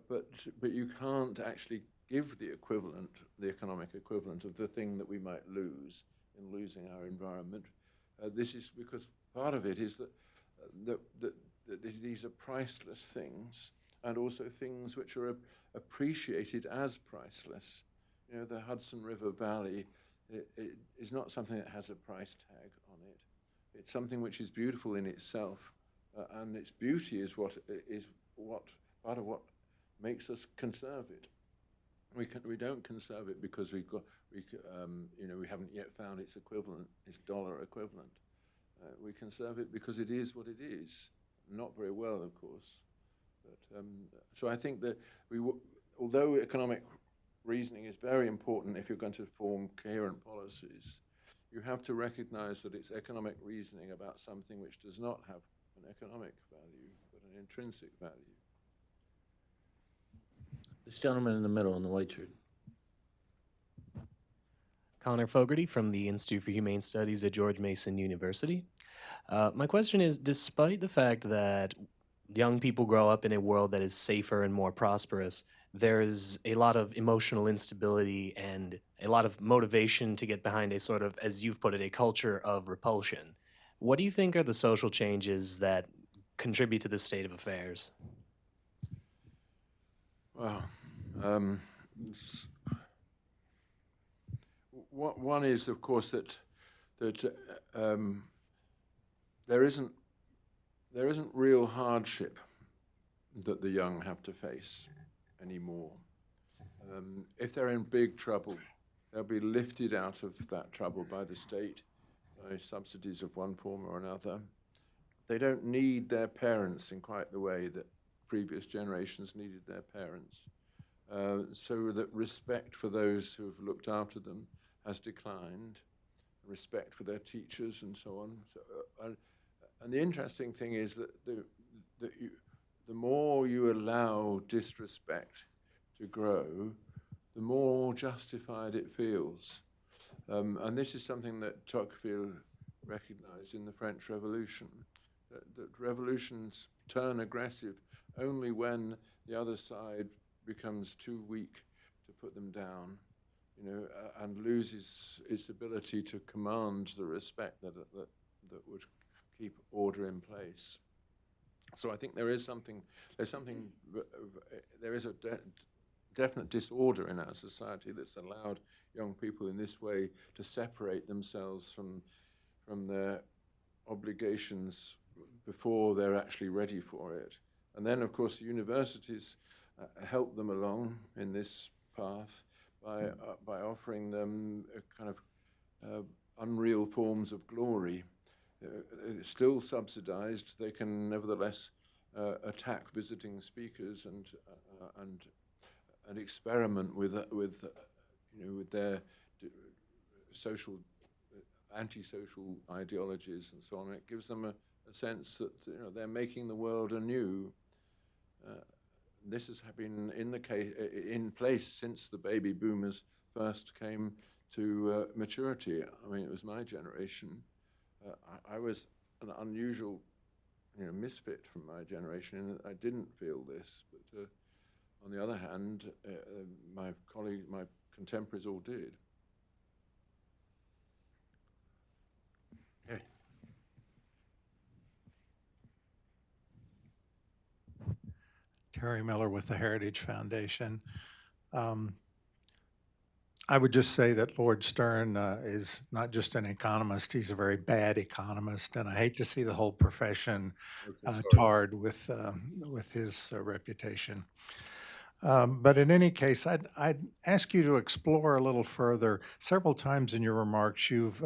But you can't actually give the economic equivalent of the thing that we might lose in losing our environment. This is because part of it is that these are priceless things, and also things which are appreciated as priceless. The Hudson River Valley it is not something that has a price tag on it. It's something which is beautiful in itself, and its beauty is what part of what makes us conserve it. We don't conserve it because we haven't yet found its equivalent, its dollar equivalent. We conserve it because it is what it is. Not very well, of course, but so I think that although economic reasoning is very important if you're going to form coherent policies, you have to recognize that it's economic reasoning about something which does not have an economic value, but an intrinsic value. This gentleman in the middle in the white shirt. Connor Fogarty from the Institute for Humane Studies at George Mason University. My question is, despite the fact that young people grow up in a world that is safer and more prosperous, there's a lot of emotional instability and a lot of motivation to get behind a sort of, as you've put it, a culture of repulsion. What do you think are the social changes that contribute to this state of affairs? Well, one is, of course, that there isn't real hardship that the young have to face anymore. If they're in big trouble, they'll be lifted out of that trouble by the state, by subsidies of one form or another. They don't need their parents in quite the way that previous generations needed their parents. So that respect for those who have looked after them has declined, respect for their teachers and so on. So, and the interesting thing is that the more you allow disrespect to grow, the more justified it feels. And this is something that Tocqueville recognized in the French Revolution, that revolutions turn aggressive only when the other side becomes too weak to put them down, and loses its ability to command the respect that would keep order in place. So I think there is a definite disorder in our society that's allowed young people in this way to separate themselves from their obligations before they're actually ready for it. And then, of course, the universities help them along in this path by offering them a kind of unreal forms of glory. Still subsidized, they can nevertheless attack visiting speakers and experiment with their social antisocial ideologies and so on. It gives them a sense that they're making the world anew. This has been in place since the baby boomers first came to maturity. I mean, it was my generation. I was an unusual, misfit from my generation, and I didn't feel this. But on the other hand, my contemporaries all did. Okay. Terry Miller with the Heritage Foundation. I would just say that Lord Stern is not just an economist, he's a very bad economist, and I hate to see the whole profession tarred with his reputation. But in any case, I'd ask you to explore a little further. Several times in your remarks, you've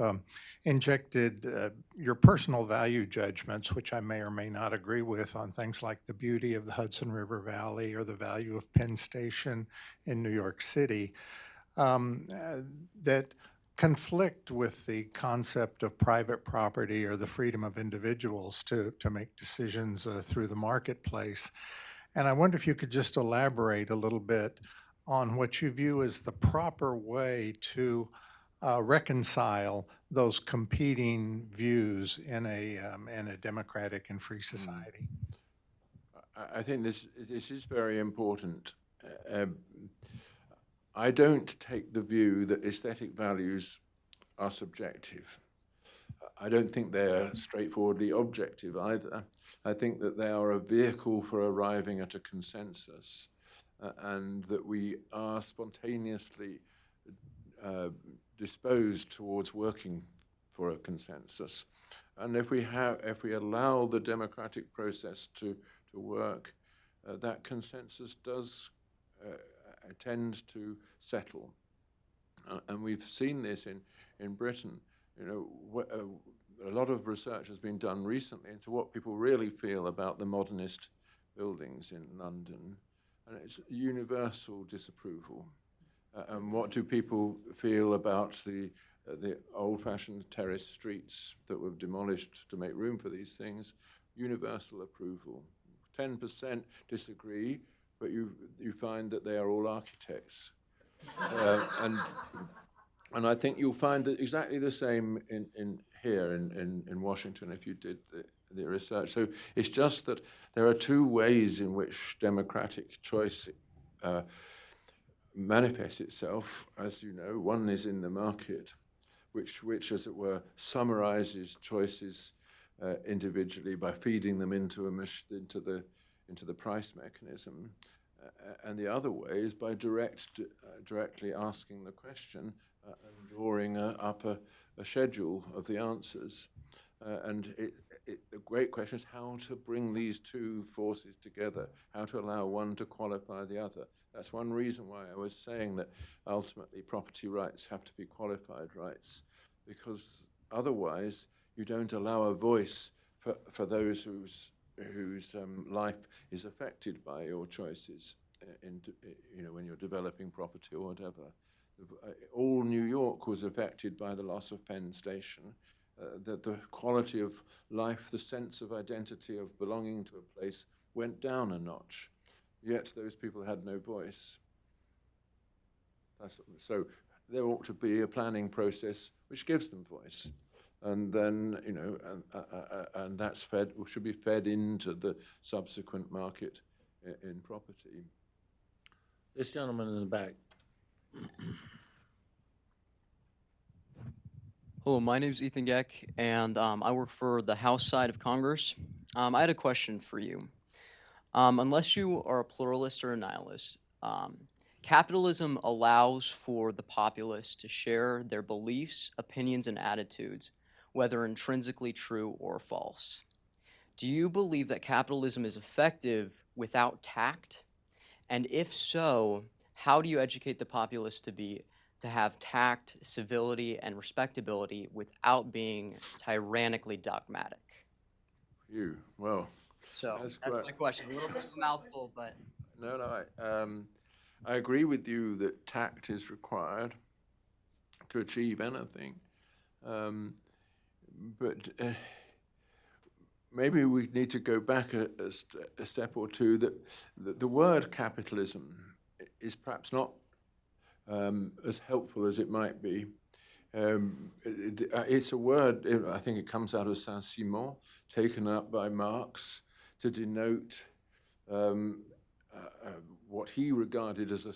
injected your personal value judgments, which I may or may not agree with, on things like the beauty of the Hudson River Valley or the value of Penn Station in New York City, that conflict with the concept of private property or the freedom of individuals to make decisions through the marketplace. And I wonder if you could just elaborate a little bit on what you view as the proper way to reconcile those competing views in a democratic and free society. I think this is very important. I don't take the view that aesthetic values are subjective. I don't think they're straightforwardly objective either. I think that they are a vehicle for arriving at a consensus, and that we are spontaneously disposed towards working for a consensus. And if we allow the democratic process to work, that consensus does tends to settle. And we've seen this in Britain. You know, a lot of research has been done recently into what people really feel about the modernist buildings in London, and it's universal disapproval. And what do people feel about the old-fashioned terrace streets that were demolished to make room for these things? Universal approval. 10% disagree, but you find that they are all architects. And I think you'll find that exactly the same in Washington if you did the research. So it's just that there are two ways in which democratic choice manifests itself, as you know. One is in the market, which as it were, summarizes choices individually by feeding them into the price mechanism. And the other way is by directly asking the question and drawing up a schedule of the answers. And the great question is how to bring these two forces together, how to allow one to qualify the other. That's one reason why I was saying that ultimately property rights have to be qualified rights, because otherwise you don't allow a voice for those whose life is affected by your choices when you're developing property or whatever. All New York was affected by the loss of Penn Station. That the quality of life, the sense of identity of belonging to a place went down a notch, yet those people had no voice. So there ought to be a planning process which gives them voice. And then, and that's should be fed into the subsequent market in property. This gentleman in the back. Hello, my name is Ethan Geck, and I work for the House side of Congress. I had a question for you. Unless you are a pluralist or a nihilist, capitalism allows for the populace to share their beliefs, opinions, and attitudes, whether intrinsically true or false. Do you believe that capitalism is effective without tact? And if so, how do you educate the populace to have tact, civility, and respectability without being tyrannically dogmatic? Well, so that's my question. A little bit of a mouthful, but no. I agree with you that tact is required to achieve anything, but maybe we need to go back a step or two. That the word capitalism is perhaps not as helpful as it might be. It's a word, I think it comes out of Saint-Simon, taken up by Marx to denote what he regarded as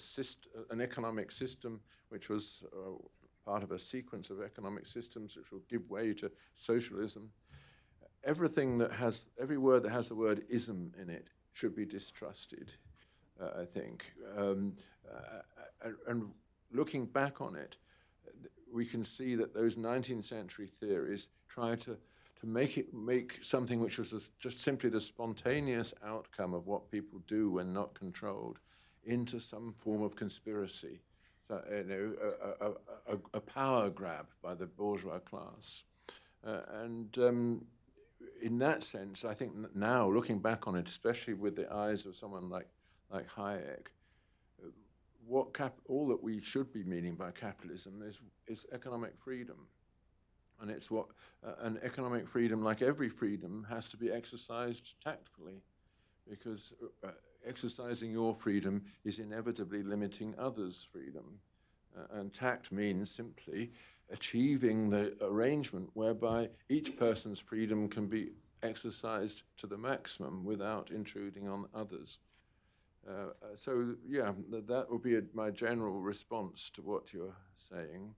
an economic system, which was part of a sequence of economic systems which will give way to socialism. Every word that has the word ism in it should be distrusted, I think. And looking back on it, we can see that those 19th century theories try to make something which was just simply the spontaneous outcome of what people do when not controlled into some form of conspiracy. So, a power grab by the bourgeois class. In that sense, I think now, looking back on it, especially with the eyes of someone like Hayek, all that we should be meaning by capitalism is economic freedom. And it's an economic freedom, like every freedom, has to be exercised tactfully, because exercising your freedom is inevitably limiting others' freedom. And tact means simply achieving the arrangement whereby each person's freedom can be exercised to the maximum without intruding on others. So, yeah, that would be my general response to what you're saying.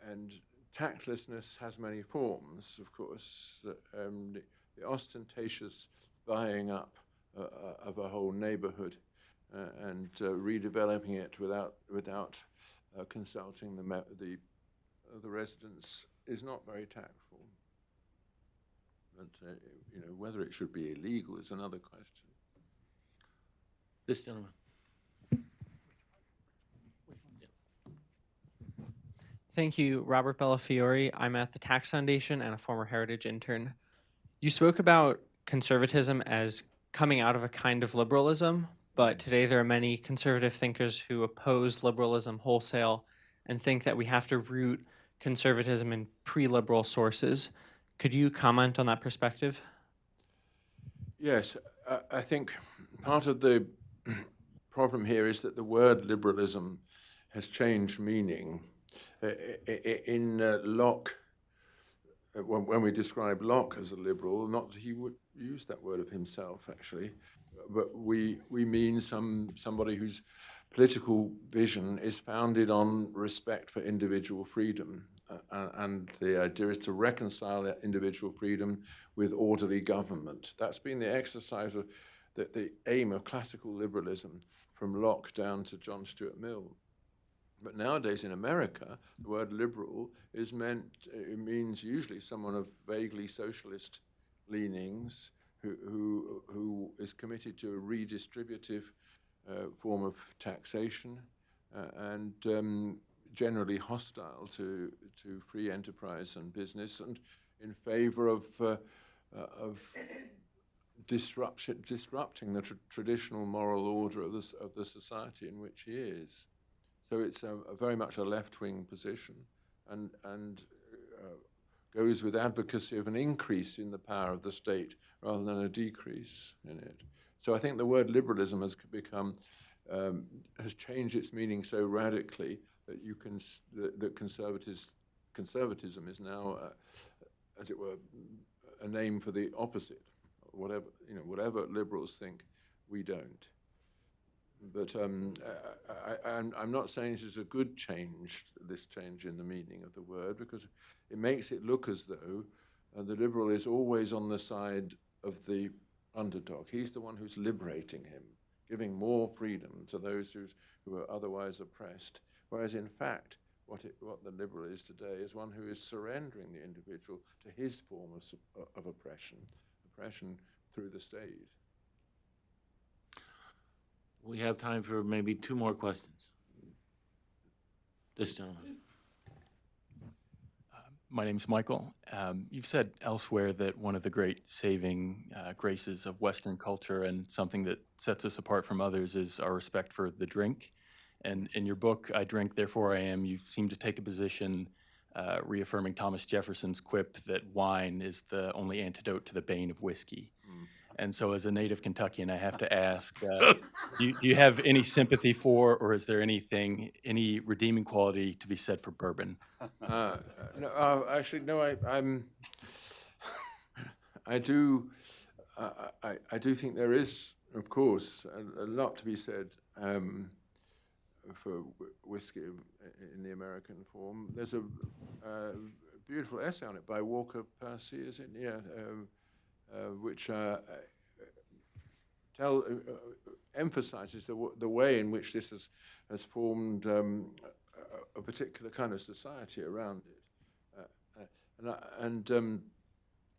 And tactlessness has many forms, of course. The ostentatious buying up of a whole neighborhood and redeveloping it without consulting the residents is not very tactful. But whether it should be illegal is another question. This gentleman. Thank you, Robert Bellafiore. I'm at the Tax Foundation and a former Heritage intern. You spoke about conservatism as coming out of a kind of liberalism, but today there are many conservative thinkers who oppose liberalism wholesale and think that we have to root conservatism in pre-liberal sources. Could you comment on that perspective? Yes, I think part of the problem here is that the word liberalism has changed meaning. In Locke, when we describe Locke as a liberal, not that he would use that word of himself, actually, but we mean somebody whose political vision is founded on respect for individual freedom. And the idea is to reconcile that individual freedom with orderly government. That's been the exercise of the aim of classical liberalism from Locke down to John Stuart Mill. But nowadays in America, the word liberal it means usually someone of vaguely socialist leanings who is committed to a redistributive form of taxation and generally hostile to free enterprise and business, and in favor of disrupting the traditional moral order of the society in which he is. So it's very much a left-wing position, and goes with advocacy of an increase in the power of the state rather than a decrease in it. So I think the word liberalism has become has changed its meaning so radically that that conservatism is now, as it were, a name for the opposite. Whatever liberals think, we don't. But I'm not saying this is a good change, this change in the meaning of the word, because it makes it look as though the liberal is always on the side of the underdog. He's the one who's liberating him, giving more freedom to those who are otherwise oppressed. Whereas in fact, what the liberal is today is one who is surrendering the individual to his form of oppression through the state. We have time for maybe two more questions. This gentleman. My name's Michael. You've said elsewhere that one of the great saving graces of Western culture and something that sets us apart from others is our respect for the drink. And in your book, I Drink, Therefore I Am, you seem to take a position reaffirming Thomas Jefferson's quip that wine is the only antidote to the bane of whiskey. And so as a native Kentuckian, I have to ask, do you have any sympathy for, or is there any redeeming quality to be said for bourbon? No, actually, no. I do think there is, of course, a lot to be said for whiskey in the American form. There's a beautiful essay on it by Walker Percy, is it? Yeah. Which emphasizes the way in which this has formed a particular kind of society around it.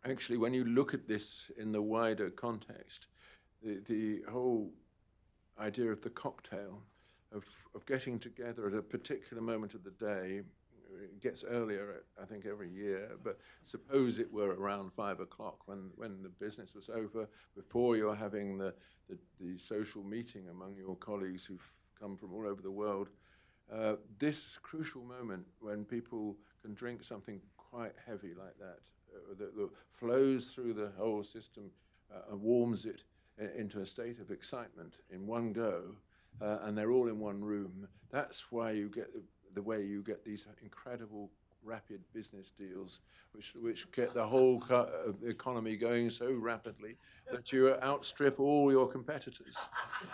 Actually, when you look at this in the wider context, the whole idea of the cocktail, of getting together at a particular moment of the day, it gets earlier, I think, every year, but suppose it were around 5 o'clock when the business was over, before you're having the social meeting among your colleagues who've come from all over the world. This crucial moment when people can drink something quite heavy like that flows through the whole system and warms it into a state of excitement in one go, and they're all in one room. That's why you get the way you get these incredible rapid business deals, which get the whole economy going so rapidly that you outstrip all your competitors.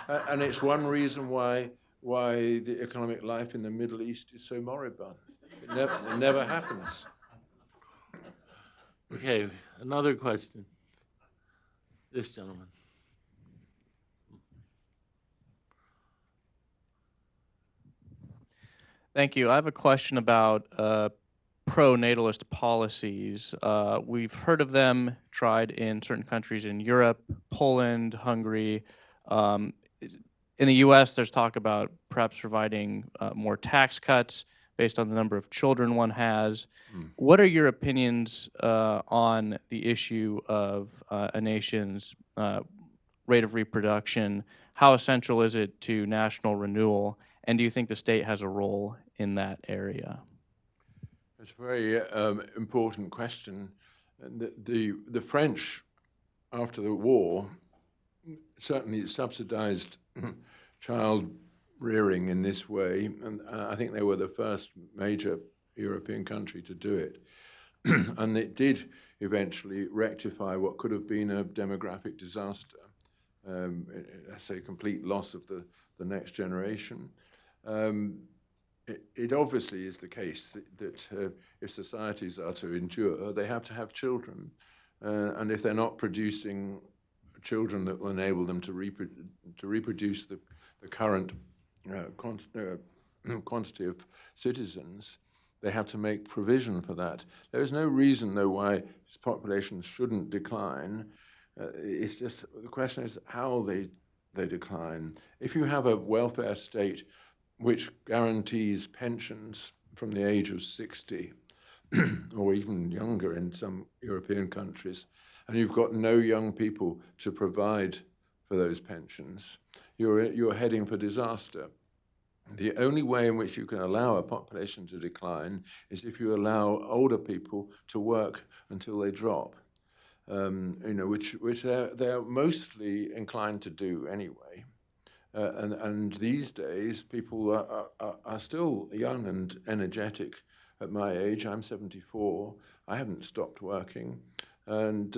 And it's one reason why the economic life in the Middle East is so moribund. It never happens. Okay, another question. This gentleman. Thank you. I have a question about pro-natalist policies. We've heard of them tried in certain countries in Europe, Poland, Hungary. In the U.S., there's talk about perhaps providing more tax cuts, based on the number of children one has. What are your opinions on the issue of a nation's rate of reproduction? How essential is it to national renewal? And do you think the state has a role in that area? It's a very important question. And the French, after the war, certainly subsidized child rearing in this way, and I think they were the first major European country to do it. And it did eventually rectify what could have been a demographic disaster, let's say complete loss of the next generation. It obviously is the case that if societies are to endure, they have to have children. And if they're not producing children that will enable them to reproduce the current quantity of citizens, they have to make provision for that. There is no reason, though, why populations shouldn't decline. It's just the question is how they decline. If you have a welfare state which guarantees pensions from the age of 60, or even younger in some European countries, and you've got no young people to provide for those pensions, you're heading for disaster. The only way in which you can allow a population to decline is if you allow older people to work until they drop, which they're mostly inclined to do anyway. And these days, people are still young and energetic. At my age, I'm 74. I haven't stopped working, and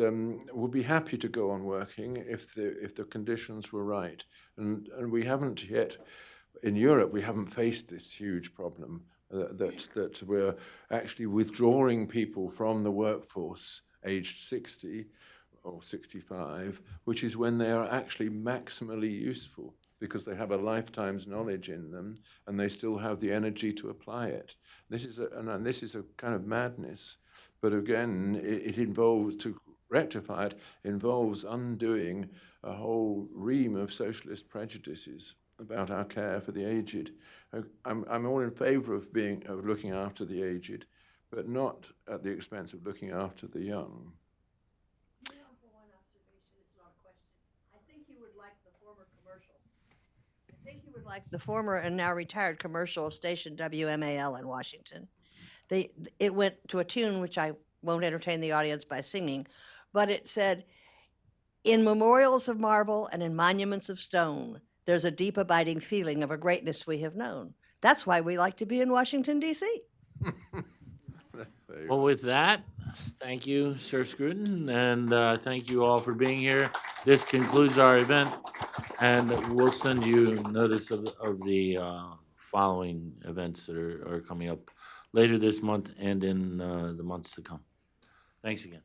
would be happy to go on working if the conditions were right. And we haven't yet, in Europe, we haven't faced this huge problem that we're actually withdrawing people from the workforce aged 60 or 65, which is when they are actually maximally useful, because they have a lifetime's knowledge in them and they still have the energy to apply it. This is a kind of madness, but again, it involves, to rectify it, involves undoing a whole ream of socialist prejudices about our care for the aged. I'm all in favor of looking after the aged, but not at the expense of looking after the young. For one observation, it's not a question. I think you would like the former commercial. I think you would like the former and now retired commercial of station WMAL in Washington. It went to a tune which I won't entertain the audience by singing, but it said, "In memorials of marble and in monuments of stone, there's a deep abiding feeling of a greatness we have known." That's why we like to be in Washington, D.C. Well, with that, thank you, Sir Scruton, and thank you all for being here. This concludes our event, and we'll send you notice of the following events that are coming up later this month and in the months to come. Thanks again.